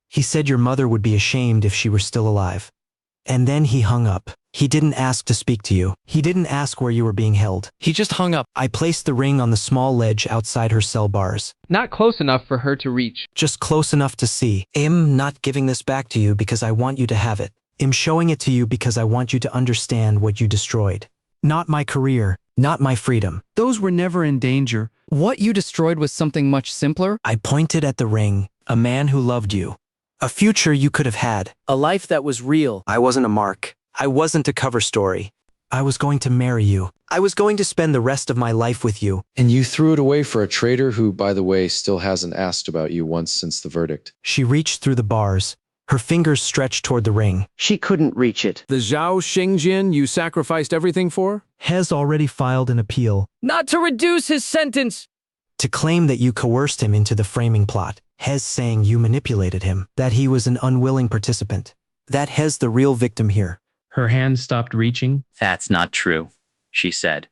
He said your mother would be ashamed if she were still alive. And then he hung up. He didn't ask to speak to you. He didn't ask where you were being held.
He just hung up.
I placed the ring on the small ledge outside her cell bars.
Not close enough for her to reach.
Just close enough to see. I'm not giving this back to you because I want you to have it. I'm showing it to you because I want you to understand what you destroyed. Not my career, not my freedom.
Those were never in danger.
What you destroyed was something much simpler?
I pointed at the ring, a man who loved you. A future you could have had.
A life that was real.
I wasn't a mark. I wasn't a cover story. I was going to marry you. I was going to spend the rest of my life with you.
And you threw it away for a traitor who, by the way, still hasn't asked about you once since the verdict.
She reached through the bars. Her fingers stretched toward the ring.
She couldn't reach it.
The Zhao Xingjian you sacrificed everything for?
Has already filed an appeal.
Not to reduce his sentence.
To claim that you coerced him into the framing plot. Hez saying you manipulated him. That he was an unwilling participant. That Hez the real victim here.
Her hand stopped reaching.
That's not true, she said.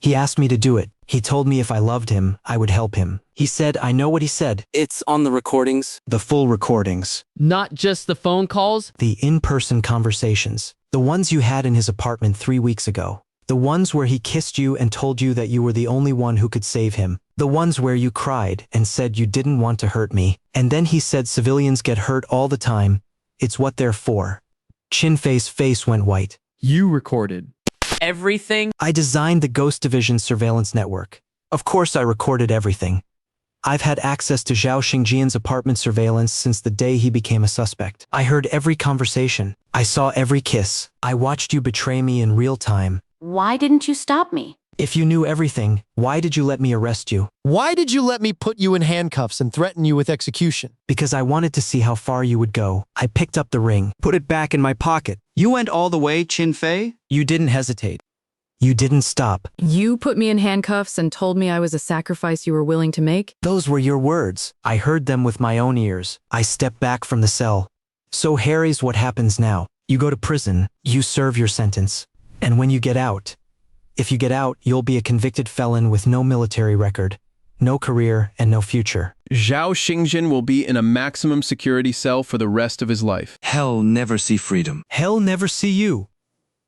He asked me to do it. He told me if I loved him, I would help him. He said, I know what he said.
It's on the recordings.
The full recordings.
Not just the phone calls?
The in-person conversations. The ones you had in his apartment 3 weeks ago. The ones where he kissed you and told you that you were the only one who could save him. The ones where you cried and said you didn't want to hurt me. And then he said civilians get hurt all the time. It's what they're for. Qin Fei's face went white.
You recorded
everything?
I designed the Ghost Division surveillance network. Of course I recorded everything. I've had access to Zhao Xingjian's apartment surveillance since the day he became a suspect. I heard every conversation. I saw every kiss. I watched you betray me in real time.
Why didn't you stop me?
If you knew everything, why did you let me arrest you?
Why did you let me put you in handcuffs and threaten you with execution?
Because I wanted to see how far you would go. I picked up the ring, put it back in my pocket.
You went all the way, Qin Fei?
You didn't hesitate. You didn't stop.
You put me in handcuffs and told me I was a sacrifice you were willing to make?
Those were your words. I heard them with my own ears. I stepped back from the cell. So Harry's what happens now. You go to prison, you serve your sentence. And when you get out, if you get out, you'll be a convicted felon with no military record, no career, and no future.
Zhao Xingjian will be in a maximum security cell for the rest of his life.
Hell never see freedom.
Hell never see you.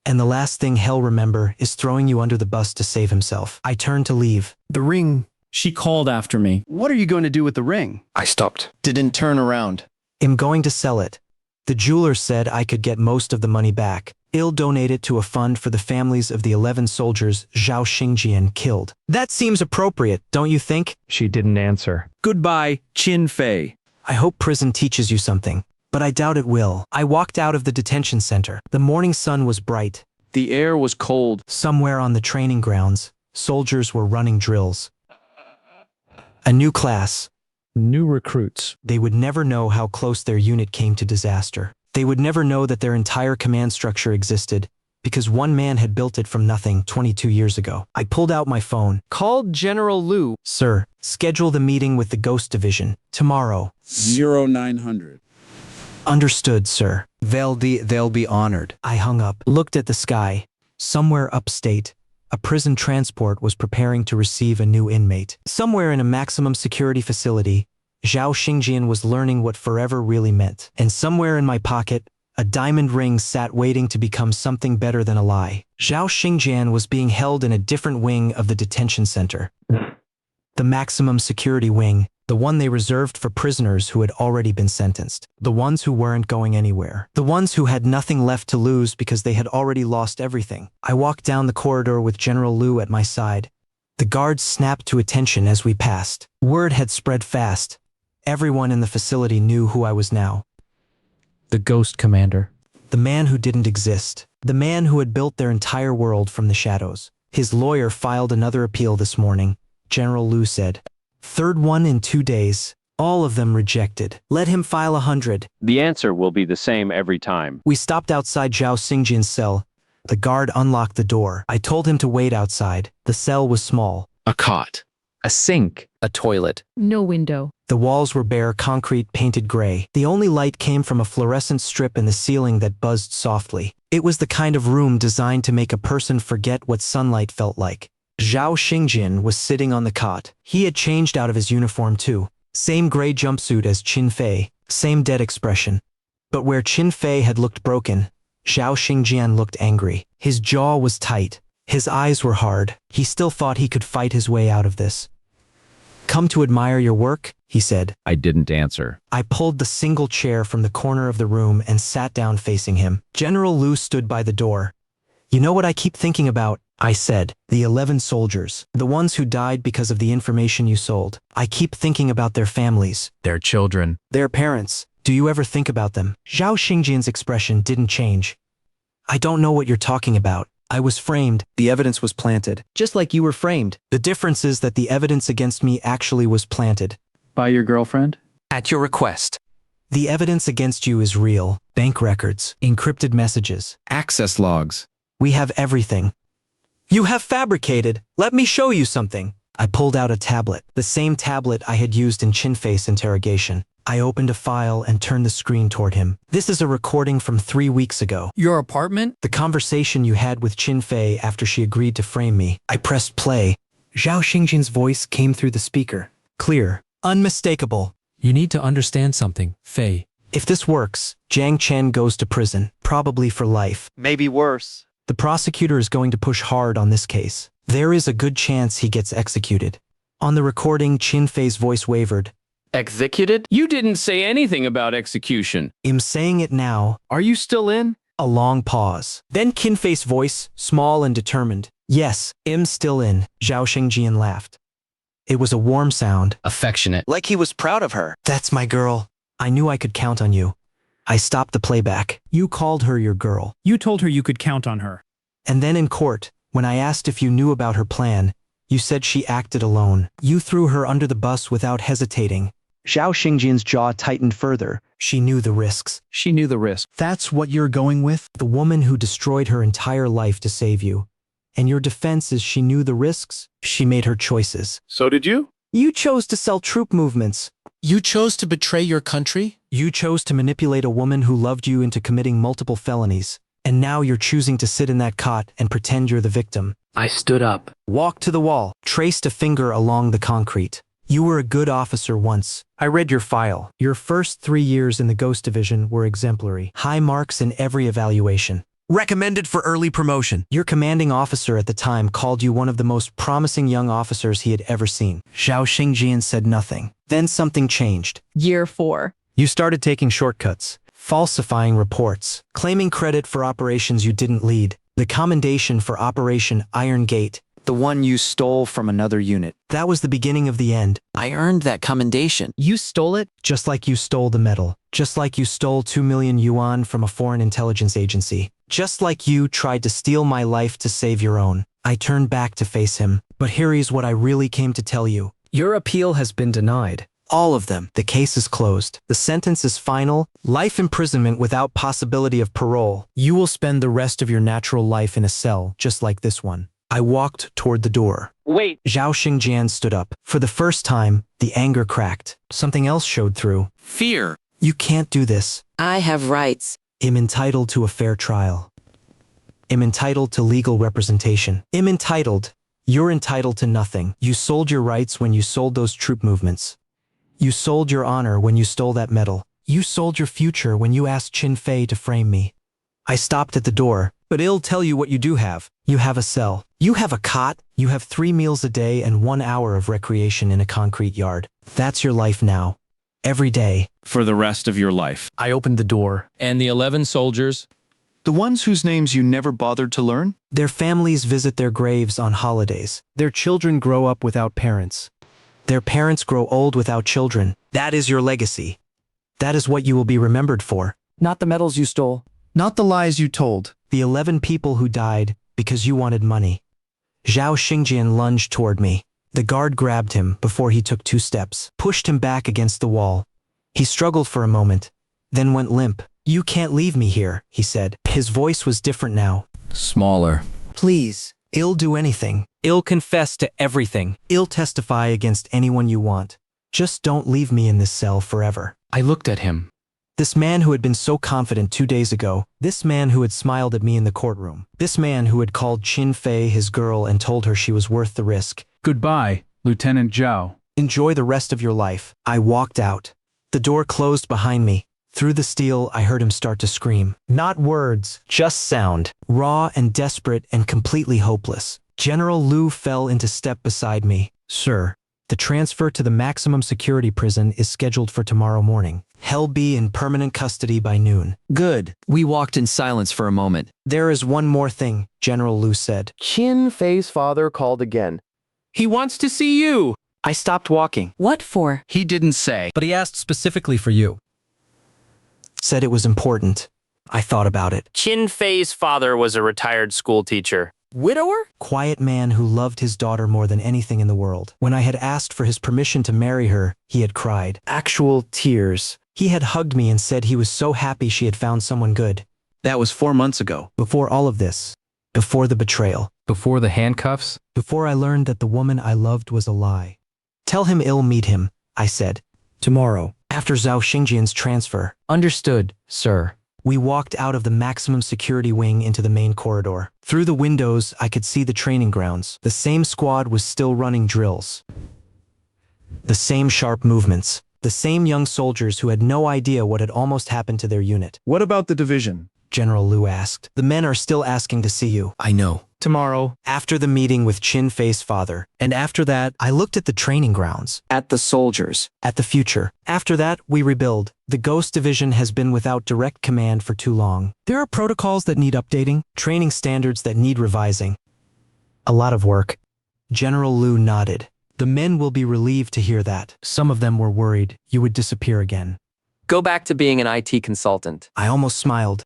And the last thing he'll remember is throwing you under the bus to save himself. I turned to leave.
The ring.
She called after me.
What are you going to do with the ring?
I stopped.
Didn't turn around.
I'm going to sell it. The jeweler said I could get most of the money back. I'll donate it to a fund for the families of the 11 soldiers Zhao Xingjian killed. That seems appropriate, don't you think?
She didn't answer.
Goodbye, Qin Fei.
I hope prison teaches you something, but I doubt it will. I walked out of the detention center. The morning sun was bright.
The air was cold.
Somewhere on the training grounds, soldiers were running drills. A new class.
New recruits.
They would never know how close their unit came to disaster. They would never know that their entire command structure existed, because one man had built it from nothing 22 years ago. I pulled out my phone.
Called General Liu.
Sir, schedule the meeting with the Ghost Division. Tomorrow.
0900.
Understood, sir.
They'll be honored.
I hung up, looked at the sky. Somewhere upstate, a prison transport was preparing to receive a new inmate. Somewhere in a maximum security facility, Zhao Xingjian was learning what forever really meant. And somewhere in my pocket, a diamond ring sat waiting to become something better than a lie. Zhao Xingjian was being held in a different wing of the detention center. The maximum security wing, the one they reserved for prisoners who had already been sentenced. The ones who weren't going anywhere. The ones who had nothing left to lose because they had already lost everything. I walked down the corridor with General Liu at my side. The guards snapped to attention as we passed. Word had spread fast. Everyone in the facility knew who I was now.
The Ghost Commander.
The man who didn't exist. The man who had built their entire world from the shadows. His lawyer filed another appeal this morning. General Liu said, "Third one in 2 days. All of them rejected. Let him file 100.
The answer will be the same every time."
We stopped outside Zhao Xingjian's cell. The guard unlocked the door. I told him to wait outside. The cell was small.
A cot. A sink. A toilet.
No window.
The walls were bare concrete painted gray. The only light came from a fluorescent strip in the ceiling that buzzed softly. It was the kind of room designed to make a person forget what sunlight felt like. Zhao Xingjian was sitting on the cot. He had changed out of his uniform too. Same gray jumpsuit as Qin Fei, same dead expression. But where Qin Fei had looked broken, Zhao Xingjian looked angry. His jaw was tight. His eyes were hard. He still thought he could fight his way out of this. "Come to admire your work?" he said.
I didn't answer.
I pulled the single chair from the corner of the room and sat down facing him. General Liu stood by the door. "You know what I keep thinking about?" I said. "The 11 soldiers. The ones who died because of the information you sold. I keep thinking about their families.
Their children.
Their parents. Do you ever think about them?" Zhao Xingjian's expression didn't change. "I don't know what you're talking about. I was framed. The evidence was planted. Just like you were framed. The difference is that the evidence against me actually was planted."
By your girlfriend?
"At your request. The evidence against you is real. Bank records, encrypted messages,
Access logs.
We have everything. You have fabricated. Let me show you something." I pulled out a tablet, the same tablet I had used in Qin Fei's interrogation. I opened a file and turned the screen toward him. "This is a recording from 3 weeks ago.
Your apartment?
The conversation you had with Qin Fei after she agreed to frame me." I pressed play. Zhao Xingjian's voice came through the speaker. Clear. Unmistakable.
You need to understand something, Fei.
"If this works, Jiang Chen goes to prison, probably for life.
Maybe worse.
The prosecutor is going to push hard on this case. There is a good chance he gets executed." On the recording, Qin Fei's voice wavered.
Executed? You didn't say anything about execution.
"I'm saying it now."
Are you still in?
A long pause. Then Qin Fei's voice, small and determined. "Yes, I'm still in." Zhao Xingjian laughed. It was a warm sound.
Affectionate.
Like he was proud of her.
"That's my girl. I knew I could count on you." I stopped the playback. "You called her your girl."
You told her you could count on her.
"And then in court, when I asked if you knew about her plan, you said she acted alone. You threw her under the bus without hesitating." Zhao Xingjian's jaw tightened further. "She knew the risks."
She knew the risk.
That's what you're going with?
"The woman who destroyed her entire life to save you. And your defense is she knew the risks? She made her choices."
So did you?
"You chose to sell troop movements.
You chose to betray your country?
You chose to manipulate a woman who loved you into committing multiple felonies. And now you're choosing to sit in that cot and pretend you're the victim."
I stood up.
Walked to the wall, traced a finger along the concrete. "You were a good officer once. I read your file. Your first 3 years in the Ghost Division were exemplary. High marks in every evaluation. Recommended for early promotion. Your commanding officer at the time called you one of the most promising young officers he had ever seen." Zhao Xingjian said nothing. Then something changed.
Year 4.
You started taking shortcuts, falsifying reports, claiming credit for operations you didn't lead. The commendation for Operation Iron Gate.
The one you stole from another unit.
That was the beginning of the end.
I earned that commendation.
You stole it, just like you stole the medal. Just like you stole 2 million yuan from a foreign intelligence agency. Just like you tried to steal my life to save your own. I turned back to face him. "But here's what I really came to tell you. Your appeal has been denied. All of them. The case is closed. The sentence is final. Life imprisonment without possibility of parole. You will spend the rest of your natural life in a cell, just like this one." I walked toward the door.
Wait.
Zhao Xingjian stood up. For the first time, the anger cracked. Something else showed through.
Fear.
"You can't do this.
I have rights.
I'm entitled to a fair trial. I'm entitled to legal representation. I'm entitled. You're entitled to nothing. You sold your rights when you sold those troop movements. You sold your honor when you stole that medal. You sold your future when you asked Qin Fei to frame me." I stopped at the door. "But I'll tell you what you do have. You have a cell. You have a cot. You have 3 meals a day and 1 hour of recreation in a concrete yard. That's your life now. Every day."
For the rest of your life.
I opened the door.
And the 11 soldiers?
The ones whose names you never bothered to learn?
Their families visit their graves on holidays.
Their children grow up without parents.
Their parents grow old without children. That is your legacy. That is what you will be remembered for.
Not the medals you stole.
Not the lies you told.
The 11 people who died because you wanted money. Zhao Xingjian lunged toward me. The guard grabbed him before he took 2 steps, pushed him back against the wall. He struggled for a moment, then went limp. "You can't leave me here," he said. His voice was different now.
Smaller.
"Please, I'll do anything. I'll confess to everything. I'll testify against anyone you want. Just don't leave me in this cell forever." I looked at him. This man who had been so confident 2 days ago. This man who had smiled at me in the courtroom. This man who had called Qin Fei his girl and told her she was worth the risk.
Goodbye, Lieutenant Zhao.
Enjoy the rest of your life. I walked out. The door closed behind me. Through the steel, I heard him start to scream. Not words, just sound. Raw and desperate and completely hopeless. General Liu fell into step beside me. Sir, the transfer to the maximum security prison is scheduled for tomorrow morning. He'll be in permanent custody by noon.
Good. We walked in silence for a moment.
There is one more thing, General Liu said.
Qin Fei's father called again.
He wants to see you.
I stopped walking.
What for?
He didn't say.
But he asked specifically for you.
Said it was important. I thought about it.
Qin Fei's father was a retired school teacher. Widower?
Quiet man who loved his daughter more than anything in the world. When I had asked for his permission to marry her, he had cried. Actual tears. He had hugged me and said he was so happy she had found someone good.
That was 4 months ago.
Before all of this. Before the betrayal.
Before the handcuffs?
Before I learned that the woman I loved was a lie. Tell him I'll meet him, I said. Tomorrow, after Zhao Xingjian's transfer.
Understood, sir.
We walked out of the maximum security wing into the main corridor. Through the windows, I could see the training grounds. The same squad was still running drills. The same sharp movements. The same young soldiers who had no idea what had almost happened to their unit.
What about the division?
General Liu asked. The men are still asking to see you.
I know.
Tomorrow, after the meeting with Qin Fei's father. And after that, I looked at the training grounds.
At the soldiers.
At the future. After that, we rebuild. The Ghost Division has been without direct command for too long. There are protocols that need updating, training standards that need revising. A lot of work. General Liu nodded. The men will be relieved to hear that. Some of them were worried you would disappear again.
Go back to being an IT consultant.
I almost smiled.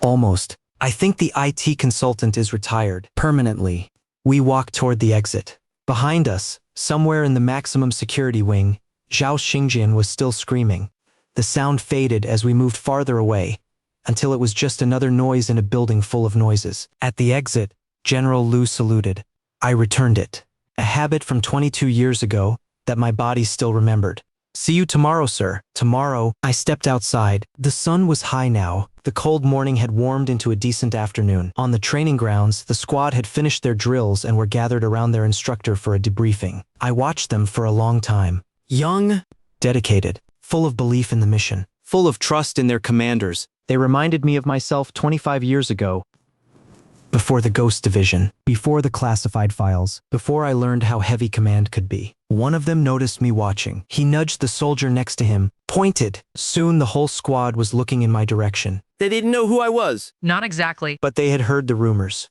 Almost. I think the IT consultant is retired. Permanently. We walked toward the exit. Behind us, somewhere in the maximum security wing, Zhao Xingjian was still screaming. The sound faded as we moved farther away, until it was just another noise in a building full of noises. At the exit, General Liu saluted. I returned it. A habit from 22 years ago that my body still remembered. See you tomorrow, sir. Tomorrow, I stepped outside. The sun was high now. The cold morning had warmed into a decent afternoon. On the training grounds, the squad had finished their drills and were gathered around their instructor for a debriefing. I watched them for a long time. Young, dedicated, full of belief in the mission, full of trust in their commanders. They reminded me of myself 25 years ago. Before the Ghost Division, before the classified files, before I learned how heavy command could be. One of them noticed me watching. He nudged the soldier next to him, pointed. Soon the whole squad was looking in my direction.
They didn't know who I was.
Not exactly.
But they had heard the rumors.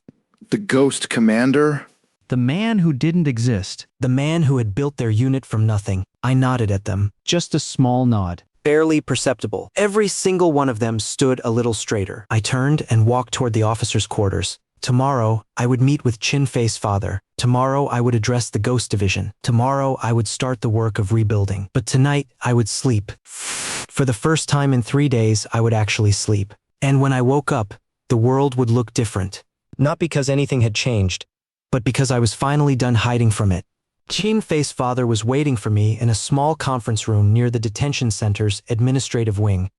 The Ghost Commander?
The man who didn't exist.
The man who had built their unit from nothing. I nodded at them.
Just a small nod.
Barely perceptible. Every single one of them stood a little straighter. I turned and walked toward the officers' quarters. Tomorrow, I would meet with Qin Fei's father. Tomorrow, I would address the Ghost Division. Tomorrow, I would start the work of rebuilding. But tonight, I would sleep. For the first time in 3 days, I would actually sleep. And when I woke up, the world would look different. Not because anything had changed, but because I was finally done hiding from it. Qin Fei's father was waiting for me in a small conference room near the detention center's administrative wing.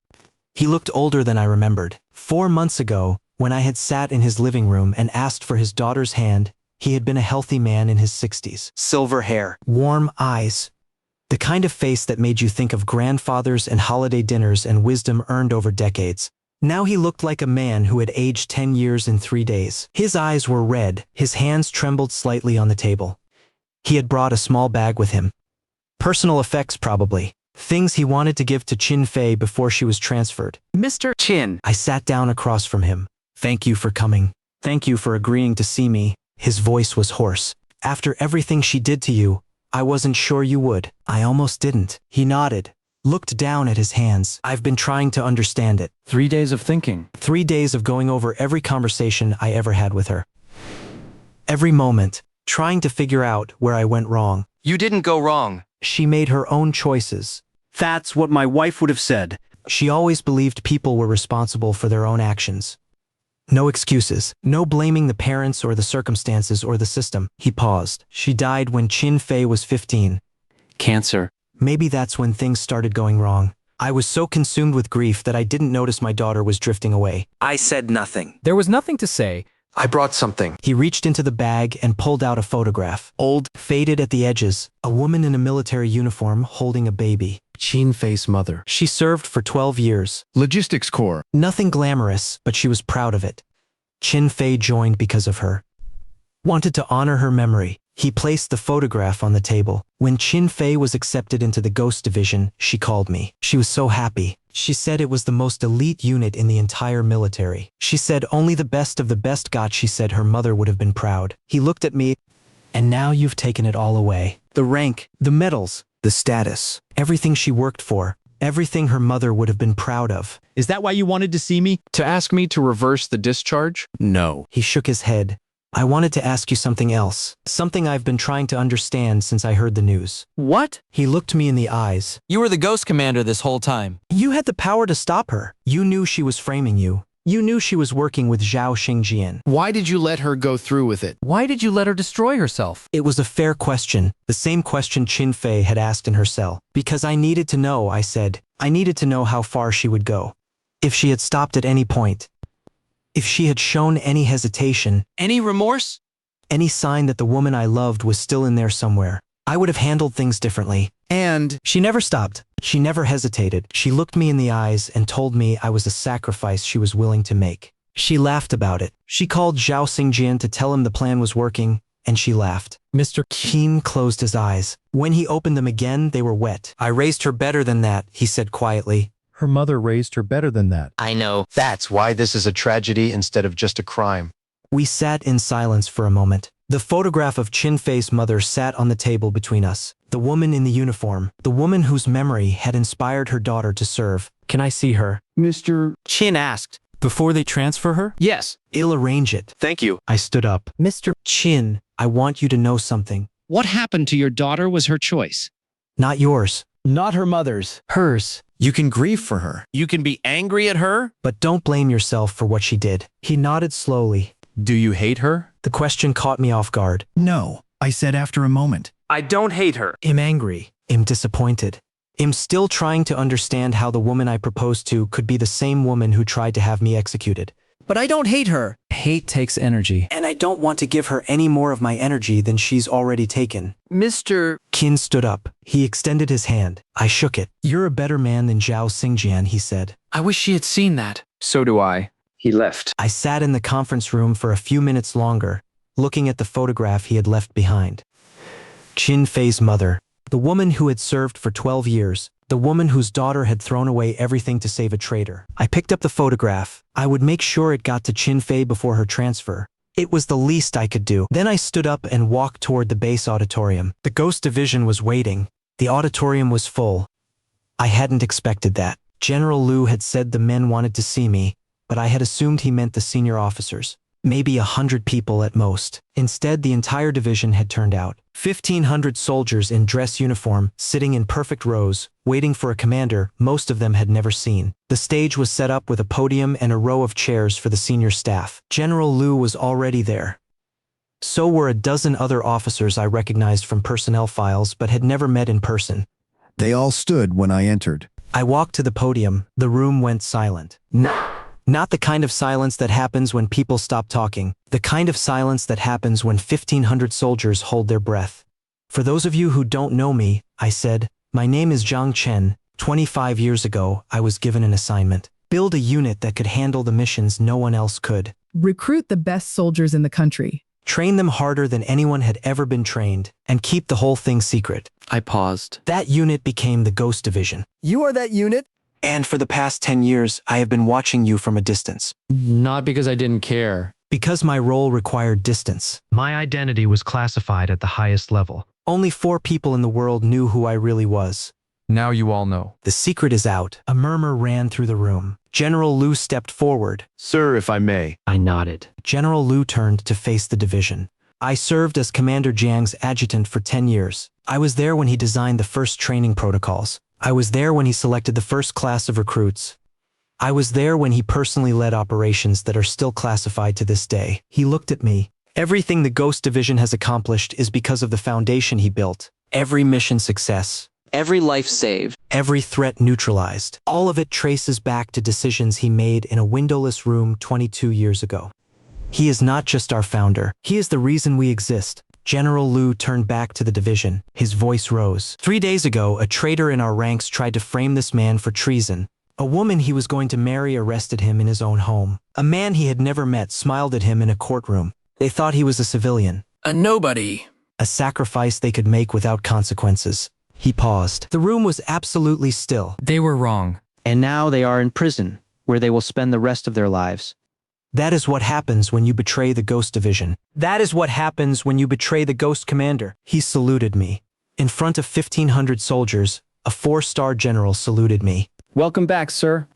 He looked older than I remembered. 4 months ago, when I had sat in his living room and asked for his daughter's hand, he had been a healthy man in his 60s. Silver hair, warm eyes. The kind of face that made you think of grandfathers and holiday dinners and wisdom earned over decades. Now he looked like a man who had aged 10 years in 3 days. His eyes were red, his hands trembled slightly on the table. He had brought a small bag with him. Personal effects, probably. Things he wanted to give to Qin Fei before she was transferred.
Mr. Qin.
I sat down across from him. Thank you for coming. Thank you for agreeing to see me. His voice was hoarse. After everything she did to you, I wasn't sure you would. I almost didn't. He nodded, looked down at his hands. I've been trying to understand it.
3 days of thinking.
3 days of going over every conversation I ever had with her. Every moment, trying to figure out where I went wrong.
You didn't go wrong.
She made her own choices.
That's what my wife would have said.
She always believed people were responsible for their own actions. No excuses, no blaming the parents or the circumstances or the system. He paused. She died when Qin Fei was 15.
Cancer.
Maybe that's when things started going wrong. I was so consumed with grief that I didn't notice my daughter was drifting away. I said nothing.
There was nothing to say.
I brought something.
He reached into the bag and pulled out a photograph. Old, faded at the edges, a woman in a military uniform holding a baby.
Qin Fei's mother.
She served for 12 years.
Logistics Corps.
Nothing glamorous, but she was proud of it. Qin Fei joined because of her. Wanted to honor her memory. He placed the photograph on the table. When Qin Fei was accepted into the Ghost Division, she called me. She was so happy. She said it was the most elite unit in the entire military. She said only the best of the best got. She said her mother would have been proud. He looked at me, and now you've taken it all away. The rank, the medals, the status, everything she worked for, everything her mother would have been proud of.
Is that why you wanted to see me?
To ask me to reverse the discharge? No.
He shook his head. I wanted to ask you something else. Something I've been trying to understand since I heard the news.
What?
He looked me in the eyes.
You were the ghost commander this whole time.
You had the power to stop her. You knew she was framing you. You knew she was working with Zhao Xingjian.
Why did you let her go through with it?
Why did you let her destroy herself?
It was a fair question, the same question Qin Fei had asked in her cell. Because I needed to know, I said. I needed to know how far she would go. If she had stopped at any point. If she had shown any hesitation.
Any remorse?
Any sign that the woman I loved was still in there somewhere. I would have handled things differently.
And
she never stopped. She never hesitated. She looked me in the eyes and told me I was a sacrifice she was willing to make. She laughed about it. She called Zhao Xingjian to tell him the plan was working, and she laughed.
Mr.
Qin closed his eyes. When he opened them again, they were wet. I raised her better than that, he said quietly.
Her mother raised her better than that.
I know.
That's why this is a tragedy instead of just a crime.
We sat in silence for a moment. The photograph of Qin Fei's mother sat on the table between us. The woman in the uniform, the woman whose memory had inspired her daughter to serve. Can I see her?
Mr.
Qin asked.
Before they transfer her?
Yes.
I'll arrange it.
Thank you.
I stood up.
Mr.
Qin, I want you to know something.
What happened to your daughter was her choice.
Not yours.
Not her mother's.
Hers.
You can grieve for her.
You can be angry at her?
But don't blame yourself for what she did. He nodded slowly.
Do you hate her?
The question caught me off guard.
No, I said after a moment.
I don't hate her.
I'm angry. I'm disappointed. I'm still trying to understand how the woman I proposed to could be the same woman who tried to have me executed.
But I don't hate her.
Hate takes energy.
And I don't want to give her any more of my energy than she's already taken.
Mr.
Qin stood up. He extended his hand. I shook it. You're a better man than Zhao Xingjian, he said.
I wish she had seen that.
So do I. He left.
I sat in the conference room for a few minutes longer, looking at the photograph he had left behind. Qin Fei's mother, the woman who had served for 12 years, the woman whose daughter had thrown away everything to save a traitor. I picked up the photograph. I would make sure it got to Qin Fei before her transfer. It was the least I could do. Then I stood up and walked toward the base auditorium. The Ghost Division was waiting. The auditorium was full. I hadn't expected that. General Liu had said the men wanted to see me, but I had assumed he meant the senior officers. Maybe 100 people at most. Instead, the entire division had turned out. 1,500 soldiers in dress uniform, sitting in perfect rows, waiting for a commander most of them had never seen. The stage was set up with a podium and a row of chairs for the senior staff. General Liu was already there. So were a dozen other officers I recognized from personnel files but had never met in person.
They all stood when I entered.
I walked to the podium. The room went silent. Not the kind of silence that happens when people stop talking, the kind of silence that happens when 1,500 soldiers hold their breath. For those of you who don't know me, I said, my name is Zhang Chen. 25 years ago, I was given an assignment. Build a unit that could handle the missions no one else could.
Recruit the best soldiers in the country.
Train them harder than anyone had ever been trained, and keep the whole thing secret.
I paused.
That unit became the Ghost Division.
You are that unit?
And for the past 10 years, I have been watching you from a distance.
Not because I didn't care.
Because my role required distance. My identity was classified at the highest level. Only 4 people in the world knew who I really was.
Now you all know.
The secret is out. A murmur ran through the room. General Liu stepped forward.
Sir, if I may.
I nodded. General Liu turned to face the division. I served as Commander Jiang's adjutant for 10 years. I was there when he designed the first training protocols. I was there when he selected the first class of recruits. I was there when he personally led operations that are still classified to this day. He looked at me. Everything the Ghost Division has accomplished is because of the foundation he built. Every mission success,
Every life saved.
Every threat neutralized. All of it traces back to decisions he made in a windowless room 22 years ago. He is not just our founder. He is the reason we exist. General Liu turned back to the division. His voice rose. 3 days ago, a traitor in our ranks tried to frame this man for treason. A woman he was going to marry arrested him in his own home. A man he had never met smiled at him in a courtroom. They thought he was a civilian.
A nobody.
A sacrifice they could make without consequences. He paused. The room was absolutely still.
They were wrong.
And now they are in prison, where they will spend the rest of their lives.
That is what happens when you betray the Ghost Division. That is what happens when you betray the Ghost Commander. He saluted me. In front of 1,500 soldiers, a 4-star general saluted me.
Welcome back, sir.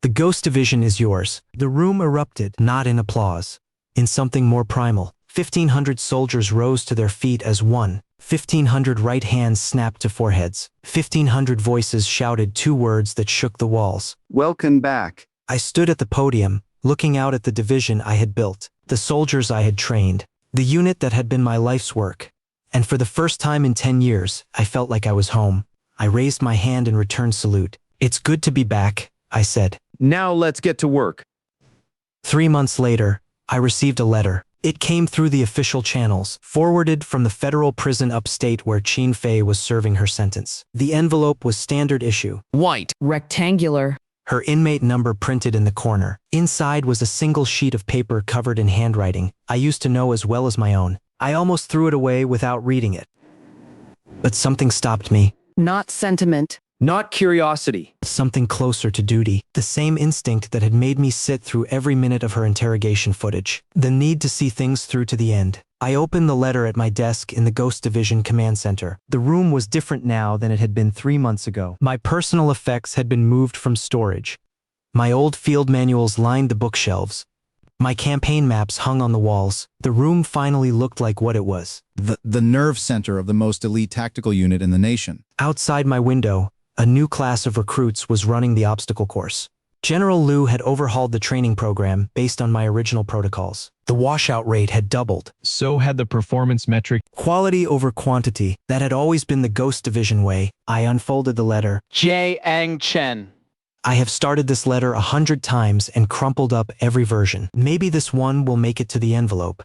The Ghost Division is yours. The room erupted, not in applause, in something more primal. 1,500 soldiers rose to their feet as one. 1,500 right hands snapped to foreheads. 1,500 voices shouted 2 words that shook the walls.
Welcome back.
I stood at the podium, looking out at the division I had built, the soldiers I had trained, the unit that had been my life's work. And for the first time in 10 years, I felt like I was home. I raised my hand in return salute. It's good to be back, I said.
Now let's get to work.
3 months later, I received a letter. It came through the official channels, forwarded from the federal prison upstate where Qin Fei was serving her sentence. The envelope was standard issue.
White.
Rectangular.
Her inmate number printed in the corner. Inside was a single sheet of paper covered in handwriting I used to know as well as my own. I almost threw it away without reading it. But something stopped me.
Not sentiment.
Not curiosity.
Something closer to duty. The same instinct that had made me sit through every minute of her interrogation footage. The need to see things through to the end. I opened the letter at my desk in the Ghost Division Command Center. The room was different now than it had been 3 months ago. My personal effects had been moved from storage. My old field manuals lined the bookshelves. My campaign maps hung on the walls. The room finally looked like what it was.
The nerve center of the most elite tactical unit in the nation.
Outside my window, a new class of recruits was running the obstacle course. General Liu had overhauled the training program based on my original protocols. The washout rate had doubled.
So had the performance metric.
Quality over quantity. That had always been the Ghost Division way. I unfolded the letter.
J. Ang Chen.
I have started this letter 100 times and crumpled up every version. Maybe this one will make it to the envelope.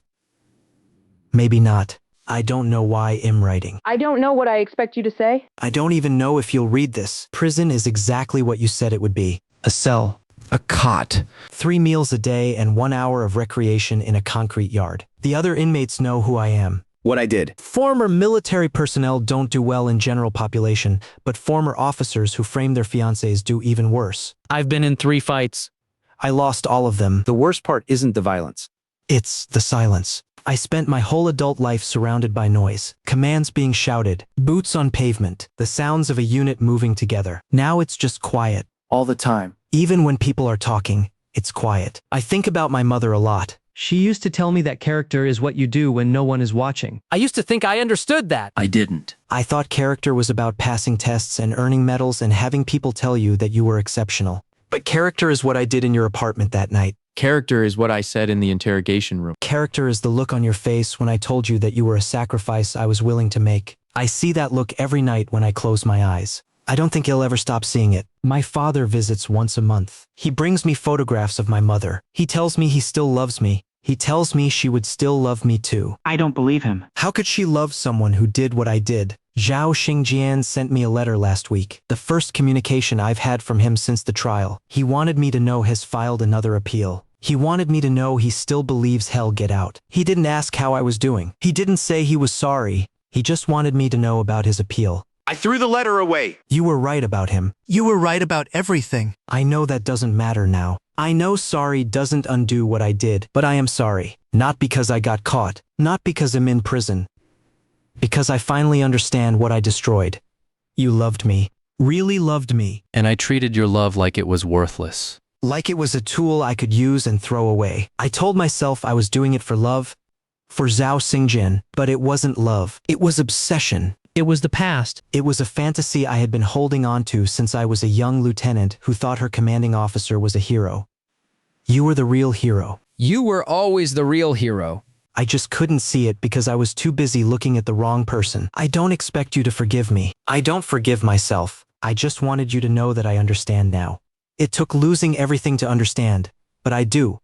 Maybe not. I don't know why I'm writing.
I don't know what I expect you to say.
I don't even know if you'll read this. Prison is exactly what you said it would be. A cell.
A cot.
3 meals a day and 1 hour of recreation in a concrete yard. The other inmates know who I am.
What I did.
Former military personnel don't do well in general population, but former officers who frame their fiancés do even worse.
I've been in 3 fights.
I lost all of them.
The worst part isn't the violence.
It's the silence. I spent my whole adult life surrounded by noise, commands being shouted, boots on pavement, the sounds of a unit moving together. Now it's just quiet.
All the time.
Even when people are talking, it's quiet. I think about my mother a lot.
She used to tell me that character is what you do when no one is watching.
I used to think I understood that.
I didn't.
I thought character was about passing tests and earning medals and having people tell you that you were exceptional. But character is what I did in your apartment that night.
Character is what I said in the interrogation room.
Character is the look on your face when I told you that you were a sacrifice I was willing to make. I see that look every night when I close my eyes. I don't think he'll ever stop seeing it. My father visits once a month. He brings me photographs of my mother. He tells me he still loves me. He tells me she would still love me too.
I don't believe him.
How could she love someone who did what I did? Zhao Xingjian sent me a letter last week, the first communication I've had from him since the trial. He wanted me to know has filed another appeal. He wanted me to know he still believes hell get out. He didn't ask how I was doing. He didn't say he was sorry. He just wanted me to know about his appeal.
I threw the letter away.
You were right about him.
You were right about everything.
I know that doesn't matter now. I know sorry doesn't undo what I did, but I am sorry. Not because I got caught. Not because I'm in prison. Because I finally understand what I destroyed. You loved me. Really loved me.
And I treated your love like it was worthless.
Like it was a tool I could use and throw away. I told myself I was doing it for love, for Zhao Xingjin, but it wasn't love. It was obsession.
It was the past.
It was a fantasy I had been holding on to since I was a young lieutenant who thought her commanding officer was a hero. You were the real hero.
You were always the real hero.
I just couldn't see it because I was too busy looking at the wrong person. I don't expect you to forgive me. I don't forgive myself. I just wanted you to know that I understand now. It took losing everything to understand, but I do.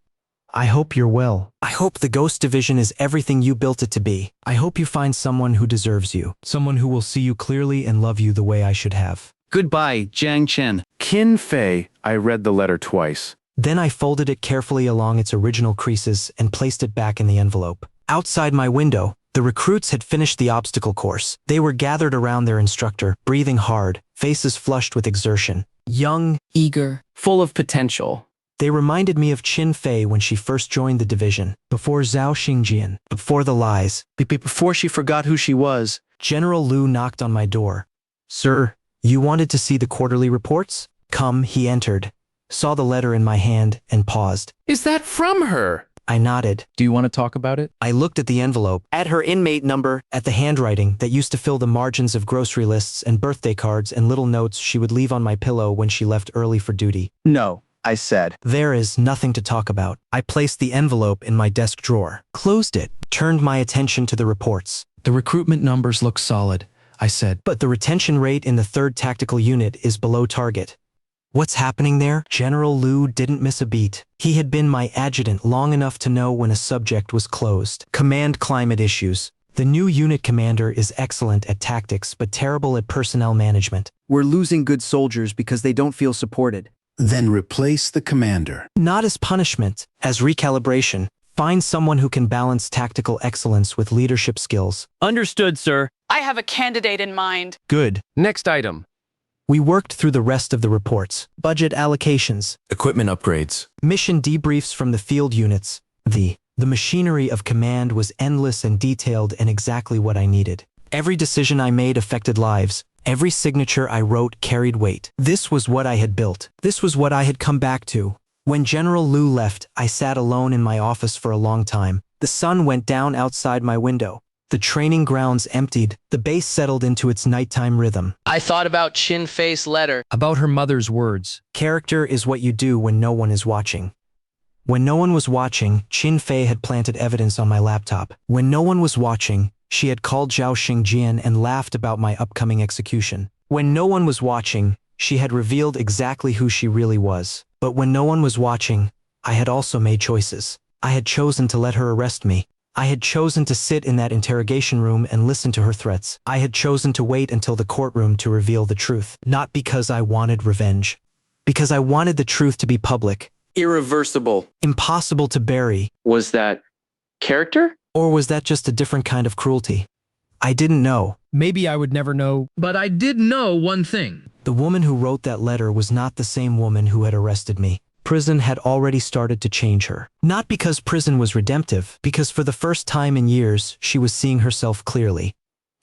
I hope you're well. I hope the Ghost Division is everything you built it to be. I hope you find someone who deserves you. Someone who will see you clearly and love you the way I should have.
Goodbye, Jiang Chen.
Qin Fei. I read the letter twice.
Then I folded it carefully along its original creases and placed it back in the envelope. Outside my window, the recruits had finished the obstacle course. They were gathered around their instructor, breathing hard, faces flushed with exertion. Young,
eager, full of potential.
They reminded me of Qin Fei when she first joined the division. Before Zhao Xingjian. Before the lies.
Before she forgot who she was.
General Liu knocked on my door. Sir, you wanted to see the quarterly reports? Come, he entered, saw the letter in my hand, and paused.
Is that from her?
I nodded.
Do you want to talk about it?
I looked at the envelope, at her inmate number, at the handwriting that used to fill the margins of grocery lists and birthday cards and little notes she would leave on my pillow when she left early for duty.
No, I said.
There is nothing to talk about. I placed the envelope in my desk drawer, closed it, turned my attention to the reports.
The recruitment numbers look solid, I said.
But the retention rate in the 3rd Tactical Unit is below target. What's happening there? General Liu didn't miss a beat. He had been my adjutant long enough to know when a subject was closed. Command climate issues. The new unit commander is excellent at tactics but terrible at personnel management.
We're losing good soldiers because they don't feel supported.
Then replace the commander.
Not as punishment, as recalibration. Find someone who can balance tactical excellence with leadership skills.
Understood, sir.
I have a candidate in mind.
Good.
Next item.
We worked through the rest of the reports. Budget allocations.
Equipment upgrades.
Mission debriefs from the field units. The machinery of command was endless and detailed and exactly what I needed. Every decision I made affected lives. Every signature I wrote carried weight. This was what I had built. This was what I had come back to. When General Liu left, I sat alone in my office for a long time. The sun went down outside my window. The training grounds emptied. The base settled into its nighttime rhythm.
I thought about Qin Fei's letter.
About her mother's words.
Character is what you do when no one is watching. When no one was watching, Qin Fei had planted evidence on my laptop. When no one was watching, she had called Zhao Xingjian and laughed about my upcoming execution. When no one was watching, she had revealed exactly who she really was. But when no one was watching, I had also made choices. I had chosen to let her arrest me. I had chosen to sit in that interrogation room and listen to her threats. I had chosen to wait until the courtroom to reveal the truth. Not because I wanted revenge. Because I wanted the truth to be public.
Irreversible.
Impossible to bury.
Was that character?
Or was that just a different kind of cruelty? I didn't know.
Maybe I would never know.
But I did know one thing.
The woman who wrote that letter was not the same woman who had arrested me. Prison had already started to change her. Not because prison was redemptive, because for the first time in years, she was seeing herself clearly.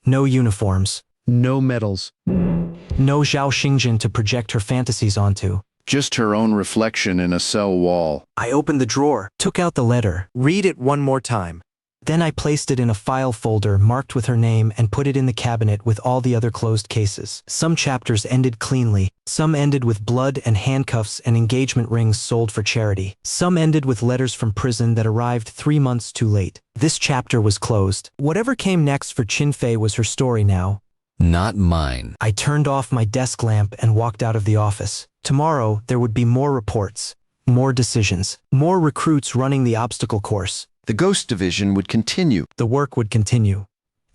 No uniforms.
No medals.
No Zhao Xingjian to project her fantasies onto.
Just her own reflection in a cell wall.
I opened the drawer, took out the letter. Read it one more time. Then I placed it in a file folder marked with her name and put it in the cabinet with all the other closed cases. Some chapters ended cleanly. Some ended with blood and handcuffs and engagement rings sold for charity. Some ended with letters from prison that arrived 3 months too late. This chapter was closed. Whatever came next for Qin Fei was her story now.
Not mine.
I turned off my desk lamp and walked out of the office. Tomorrow, there would be more reports, more decisions, more recruits running the obstacle course.
The Ghost Division would continue.
The work would continue.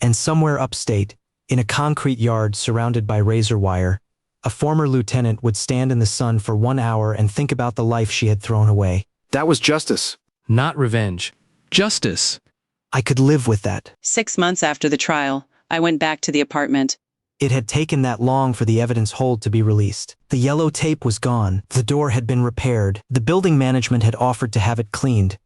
And somewhere upstate, in a concrete yard surrounded by razor wire, a former lieutenant would stand in the sun for 1 hour and think about the life she had thrown away.
That was justice. Not revenge. Justice.
I could live with that.
6 months after the trial, I went back to the apartment.
It had taken that long for the evidence hold to be released. The yellow tape was gone. The door had been repaired. The building management had offered to have it cleaned.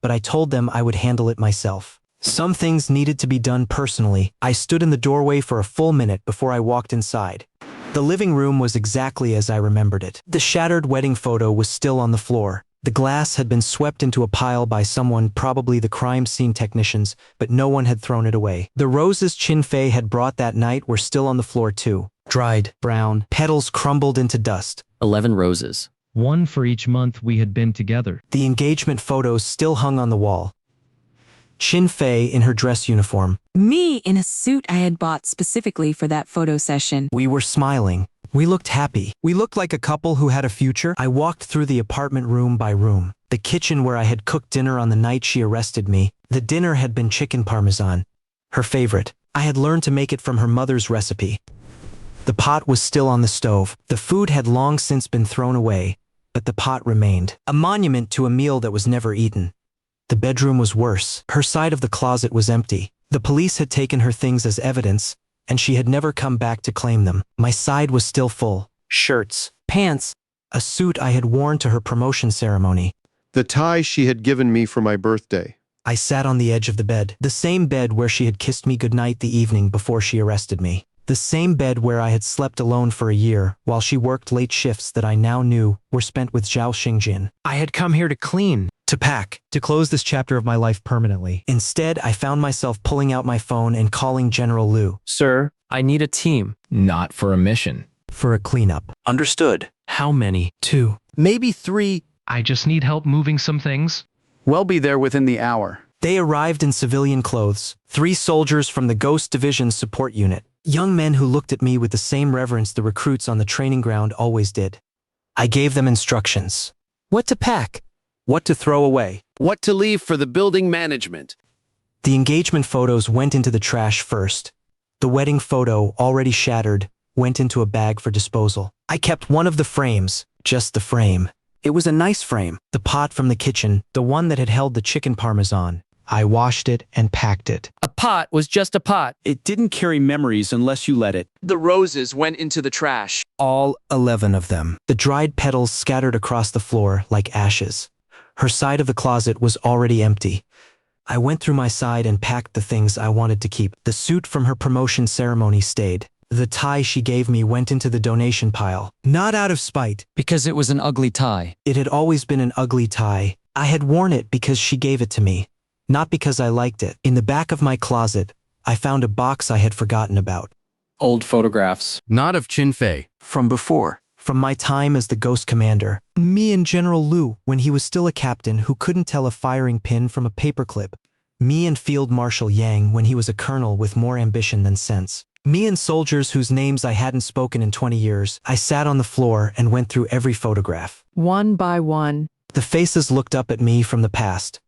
But I told them I would handle it myself. Some things needed to be done personally. I stood in the doorway for a full minute before I walked inside. The living room was exactly as I remembered it. The shattered wedding photo was still on the floor. The glass had been swept into a pile by someone, probably the crime scene technicians, but no one had thrown it away. The roses Qin Fei had brought that night were still on the floor too. Dried, brown, petals crumbled into dust.
11 roses.
1 for each month we had been together.
The engagement photos still hung on the wall. Qin Fei in her dress uniform.
Me in a suit I had bought specifically for that photo session.
We were smiling. We looked happy. We looked like a couple who had a future. I walked through the apartment room by room. The kitchen where I had cooked dinner on the night she arrested me. The dinner had been chicken parmesan, her favorite. I had learned to make it from her mother's recipe. The pot was still on the stove. The food had long since been thrown away, but the pot remained, a monument to a meal that was never eaten. The bedroom was worse. Her side of the closet was empty. The police had taken her things as evidence, and she had never come back to claim them. My side was still full. Shirts, pants, a suit I had worn to her promotion ceremony.
The tie she had given me for my birthday.
I sat on the edge of the bed, the same bed where she had kissed me goodnight the evening before she arrested me. The same bed where I had slept alone for a year while she worked late shifts that I now knew were spent with Zhao Xingjin. I had come here to clean, to pack,
to close this chapter of my life permanently.
Instead, I found myself pulling out my phone and calling General Liu.
Sir, I need a team.
Not for a mission.
For a cleanup.
Understood. How many?
2.
Maybe 3.
I just need help moving some things.
We'll be there within the hour.
They arrived in civilian clothes. 3 soldiers from the Ghost Division support unit. Young men who looked at me with the same reverence the recruits on the training ground always did. I gave them instructions. What to pack. What to throw away.
What to leave for the building management.
The engagement photos went into the trash first. The wedding photo, already shattered, went into a bag for disposal. I kept one of the frames, just the frame. It was a nice frame. The pot from the kitchen, the one that had held the chicken parmesan. I washed it and packed it.
A pot was just a pot.
It didn't carry memories unless you let it.
The roses went into the trash.
All 11 of them. The dried petals scattered across the floor like ashes. Her side of the closet was already empty. I went through my side and packed the things I wanted to keep. The suit from her promotion ceremony stayed. The tie she gave me went into the donation pile. Not out of spite.
Because it was an ugly tie.
It had always been an ugly tie. I had worn it because she gave it to me. Not because I liked it. In the back of my closet, I found a box I had forgotten about.
Old photographs.
Not of Qin Fei.
From before. From my time as the Ghost Commander. Me and General Liu when he was still a captain who couldn't tell a firing pin from a paperclip. Me and Field Marshal Yang when he was a colonel with more ambition than sense. Me and soldiers whose names I hadn't spoken in 20 years. I sat on the floor and went through every photograph.
One by one.
The faces looked up at me from the past.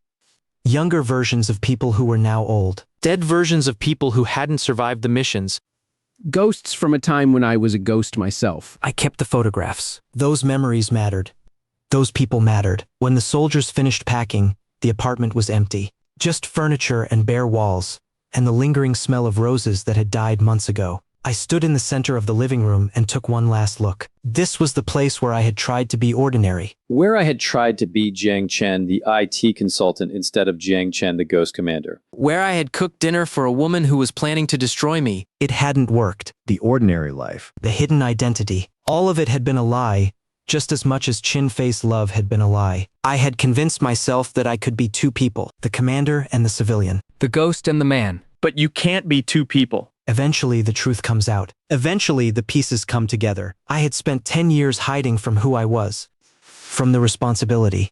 Younger versions of people who were now old. Dead versions of people who hadn't survived the missions.
Ghosts from a time when I was a ghost myself.
I kept the photographs. Those memories mattered. Those people mattered. When the soldiers finished packing, the apartment was empty. Just furniture and bare walls, and the lingering smell of roses that had died months ago. I stood in the center of the living room and took one last look. This was the place where I had tried to be ordinary.
Where I had tried to be Jiang Chen, the IT consultant, instead of Jiang Chen, the Ghost Commander.
Where I had cooked dinner for a woman who was planning to destroy me.
It hadn't worked.
The ordinary life.
The hidden identity. All of it had been a lie, just as much as Qin Fei's love had been a lie. I had convinced myself that I could be 2 people, the commander and the civilian.
The ghost and the man.
But you can't be 2 people.
Eventually, the truth comes out. Eventually, the pieces come together. I had spent 10 years hiding from who I was. From the responsibility.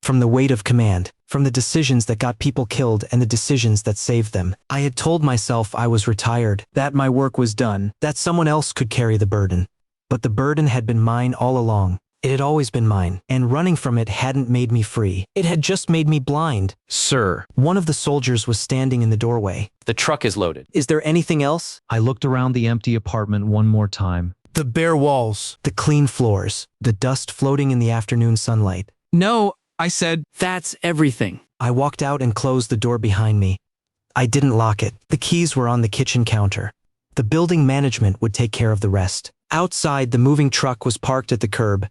From the weight of command. From the decisions that got people killed and the decisions that saved them. I had told myself I was retired, that my work was done, that someone else could carry the burden. But the burden had been mine all along. It had always been mine, and running from it hadn't made me free. It had just made me blind.
Sir.
One of the soldiers was standing in the doorway.
The truck is loaded.
Is there anything else?
I looked around the empty apartment one more time.
The bare walls.
The clean floors. The dust floating in the afternoon sunlight.
No, I said,
that's everything.
I walked out and closed the door behind me. I didn't lock it. The keys were on the kitchen counter. The building management would take care of the rest. Outside, the moving truck was parked at the curb.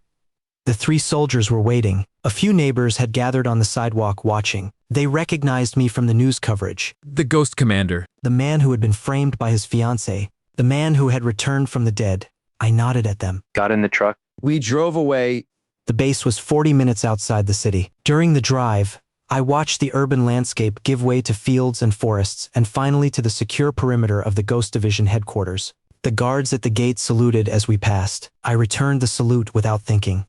The 3 soldiers were waiting. A few neighbors had gathered on the sidewalk watching. They recognized me from the news coverage.
The Ghost Commander.
The man who had been framed by his fiancée. The man who had returned from the dead. I nodded at them.
Got in the truck.
We drove away.
The base was 40 minutes outside the city. During the drive, I watched the urban landscape give way to fields and forests and finally to the secure perimeter of the Ghost Division headquarters. The guards at the gate saluted as we passed. I returned the salute without thinking.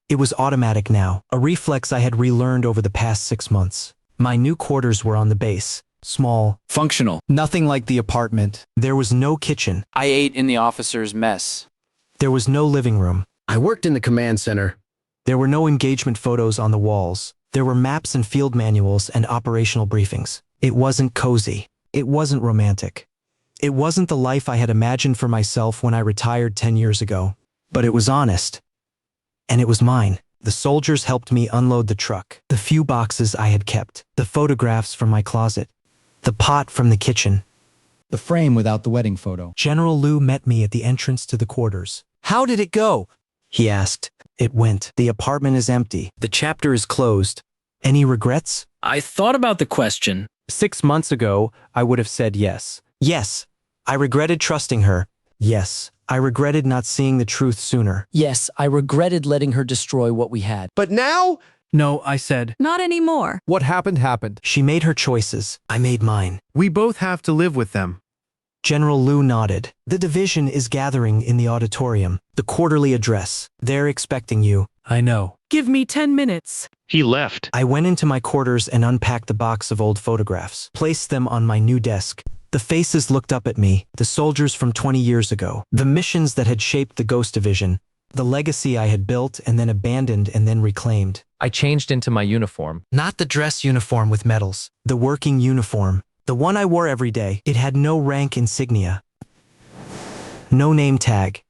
It was automatic now, a reflex I had relearned over the past 6 months. My new quarters were on the base. Small.
Functional.
Nothing like the apartment. There was no kitchen.
I ate in the officer's mess.
There was no living room.
I worked in the command center.
There were no engagement photos on the walls. There were maps and field manuals and operational briefings. It wasn't cozy. It wasn't romantic. It wasn't the life I had imagined for myself when I retired 10 years ago. But it was honest. And it was mine. The soldiers helped me unload the truck, the few boxes I had kept, the photographs from my closet, the pot from the kitchen.
The frame without the wedding photo.
General Liu met me at the entrance to the quarters. "How did it go?" he asked. "It went. The apartment is empty. The chapter is closed. Any regrets?"
I thought about the question.
6 months ago, I would have said yes. Yes, I regretted trusting her. Yes, I regretted not seeing the truth sooner.
Yes, I regretted letting her destroy what we had.
But now?
No, I said.
Not anymore.
What happened happened.
She made her choices. I made mine.
We both have to live with them.
General Liu nodded. The division is gathering in the auditorium. The quarterly address. They're expecting you.
I know.
Give me 10 minutes.
He left.
I went into my quarters and unpacked the box of old photographs, placed them on my new desk. The faces looked up at me, the soldiers from 20 years ago, the missions that had shaped the Ghost Division, the legacy I had built and then abandoned and then reclaimed.
I changed into my uniform.
Not the dress uniform with medals, the working uniform, the one I wore every day. It had no rank insignia, no name tag,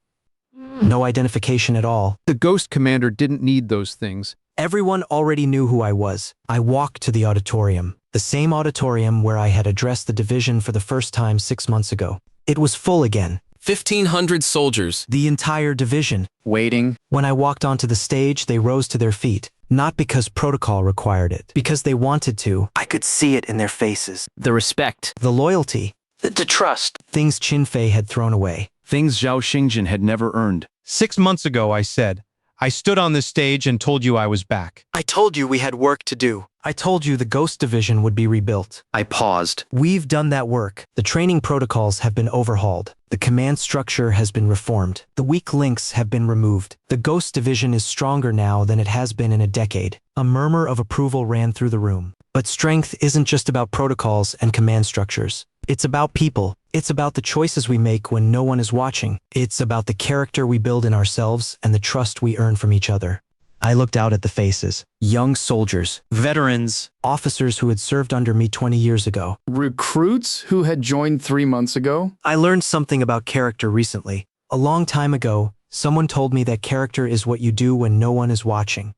no identification at all.
The Ghost Commander didn't need those things.
Everyone already knew who I was. I walked to the auditorium, the same auditorium where I had addressed the division for the first time 6 months ago. It was full again.
1,500 soldiers.
The entire division.
Waiting.
When I walked onto the stage, they rose to their feet. Not because protocol required it, because they wanted to. I could see it in their faces.
The respect.
The loyalty.
The trust.
Things Qin Fei had thrown away.
Things Zhao Xingjian had never earned.
6 months ago, I said, I stood on this stage and told you I was back.
I told you we had work to do. I told you the Ghost Division would be rebuilt.
I paused.
We've done that work. The training protocols have been overhauled. The command structure has been reformed. The weak links have been removed. The Ghost Division is stronger now than it has been in a decade. A murmur of approval ran through the room. But strength isn't just about protocols and command structures. It's about people. It's about the choices we make when no one is watching. It's about the character we build in ourselves and the trust we earn from each other. I looked out at the faces. Young soldiers, veterans, officers who had served under me 20 years ago.
Recruits who had joined 3 months ago?
I learned something about character recently. A long time ago, someone told me that character is what you do when no one is watching.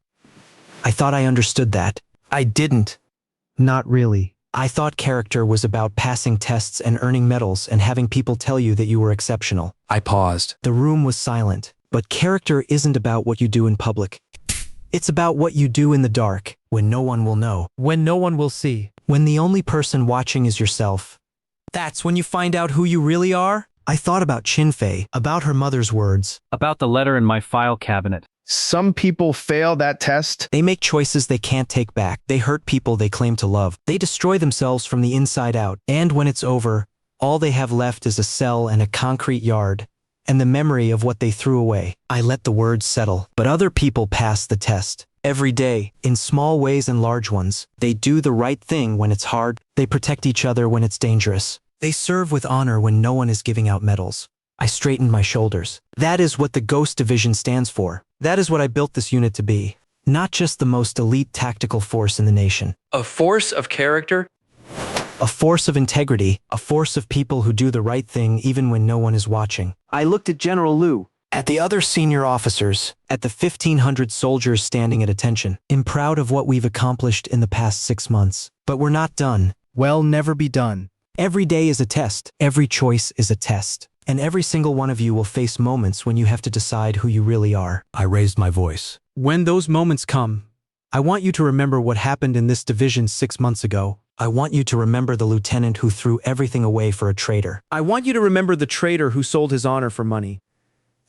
I thought I understood that. I didn't. Not really. I thought character was about passing tests and earning medals and having people tell you that you were exceptional.
I paused.
The room was silent. But character isn't about what you do in public. It's about what you do in the dark, when no one will know.
When no one will see.
When the only person watching is yourself. That's when you find out who you really are. I thought about Qin Fei, about her mother's words.
About the letter in my file cabinet.
Some people fail that test.
They make choices they can't take back. They hurt people they claim to love. They destroy themselves from the inside out. And when it's over, all they have left is a cell and a concrete yard, and the memory of what they threw away. I let the words settle. But other people pass the test. Every day, in small ways and large ones. They do the right thing when it's hard. They protect each other when it's dangerous. They serve with honor when no one is giving out medals. I straightened my shoulders. That is what the Ghost Division stands for. That is what I built this unit to be. Not just the most elite tactical force in the nation.
A force of character?
A force of integrity. A force of people who do the right thing even when no one is watching. I looked at General Liu, at the other senior officers, at the 1,500 soldiers standing at attention. I'm proud of what we've accomplished in the past 6 months. But we're not done.
We'll never be done.
Every day is a test. Every choice is a test. And every single one of you will face moments when you have to decide who you really are.
I raised my voice.
When those moments come, I want you to remember what happened in this division 6 months ago. I want you to remember the lieutenant who threw everything away for a traitor.
I want you to remember the traitor who sold his honor for money.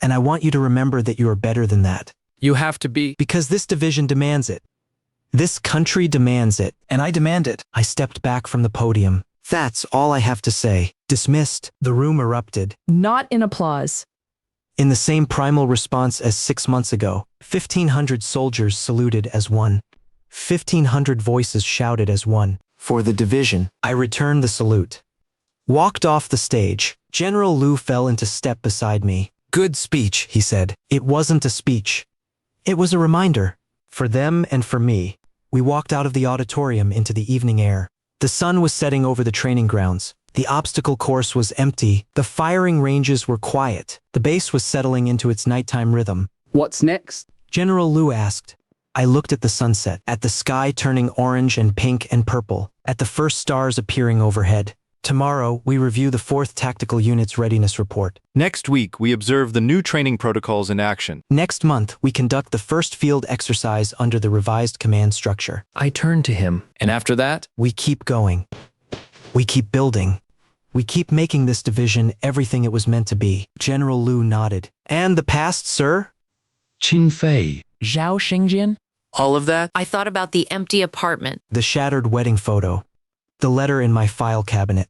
And I want you to remember that you are better than that.
You have to be.
Because this division demands it. This country demands it. And I demand it. I stepped back from the podium. That's all I have to say. Dismissed. The room erupted.
Not in applause.
In the same primal response as 6 months ago, 1,500 soldiers saluted as one. 1,500 voices shouted as one. For the division, I returned the salute. Walked off the stage. General Liu fell into step beside me. Good speech, he said. It wasn't a speech. It was a reminder. For them and for me. We walked out of the auditorium into the evening air. The sun was setting over the training grounds. The obstacle course was empty. The firing ranges were quiet. The base was settling into its nighttime rhythm.
What's next?
General Liu asked. I looked at the sunset, at the sky turning orange and pink and purple, at the first stars appearing overhead. Tomorrow, we review the 4th Tactical Unit's readiness report.
Next week, we observe the new training protocols in action.
Next month, we conduct the first field exercise under the revised command structure.
I turned to him.
And after that?
We keep going. We keep building. We keep making this division everything it was meant to be. General Liu nodded. And the past, sir?
Qin Fei.
Zhao Xingjian?
All of that?
I thought about the empty apartment.
The shattered wedding photo. The letter in my file cabinet.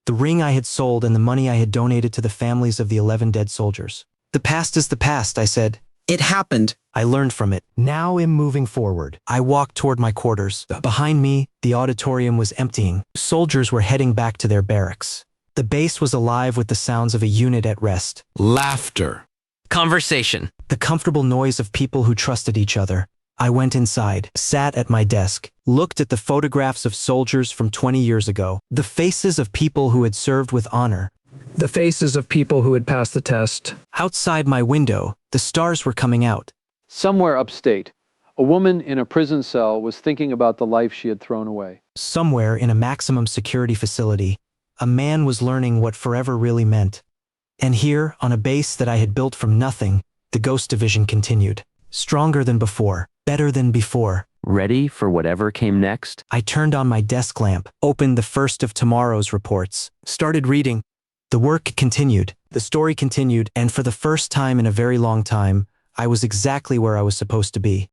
The ring I had sold and the money I had donated to the families of the 11 dead soldiers. The past is the past, I said.
It happened.
I learned from it. Now I'm moving forward. I walked toward my quarters. Behind me, the auditorium was emptying. Soldiers were heading back to their barracks. The base was alive with the sounds of a unit at rest.
Laughter.
Conversation.
The comfortable noise of people who trusted each other. I went inside, sat at my desk, looked at the photographs of soldiers from 20 years ago, the faces of people who had served with honor.
The faces of people who had passed the test.
Outside my window, the stars were coming out.
Somewhere upstate, a woman in a prison cell was thinking about the life she had thrown away.
Somewhere in a maximum security facility, a man was learning what forever really meant. And here, on a base that I had built from nothing, the Ghost Division continued. Stronger than before, better than before.
Ready for whatever came next?
I turned on my desk lamp, opened the first of tomorrow's reports, started reading. The work continued, the story continued, and for the first time in a very long time, I was exactly where I was supposed to be.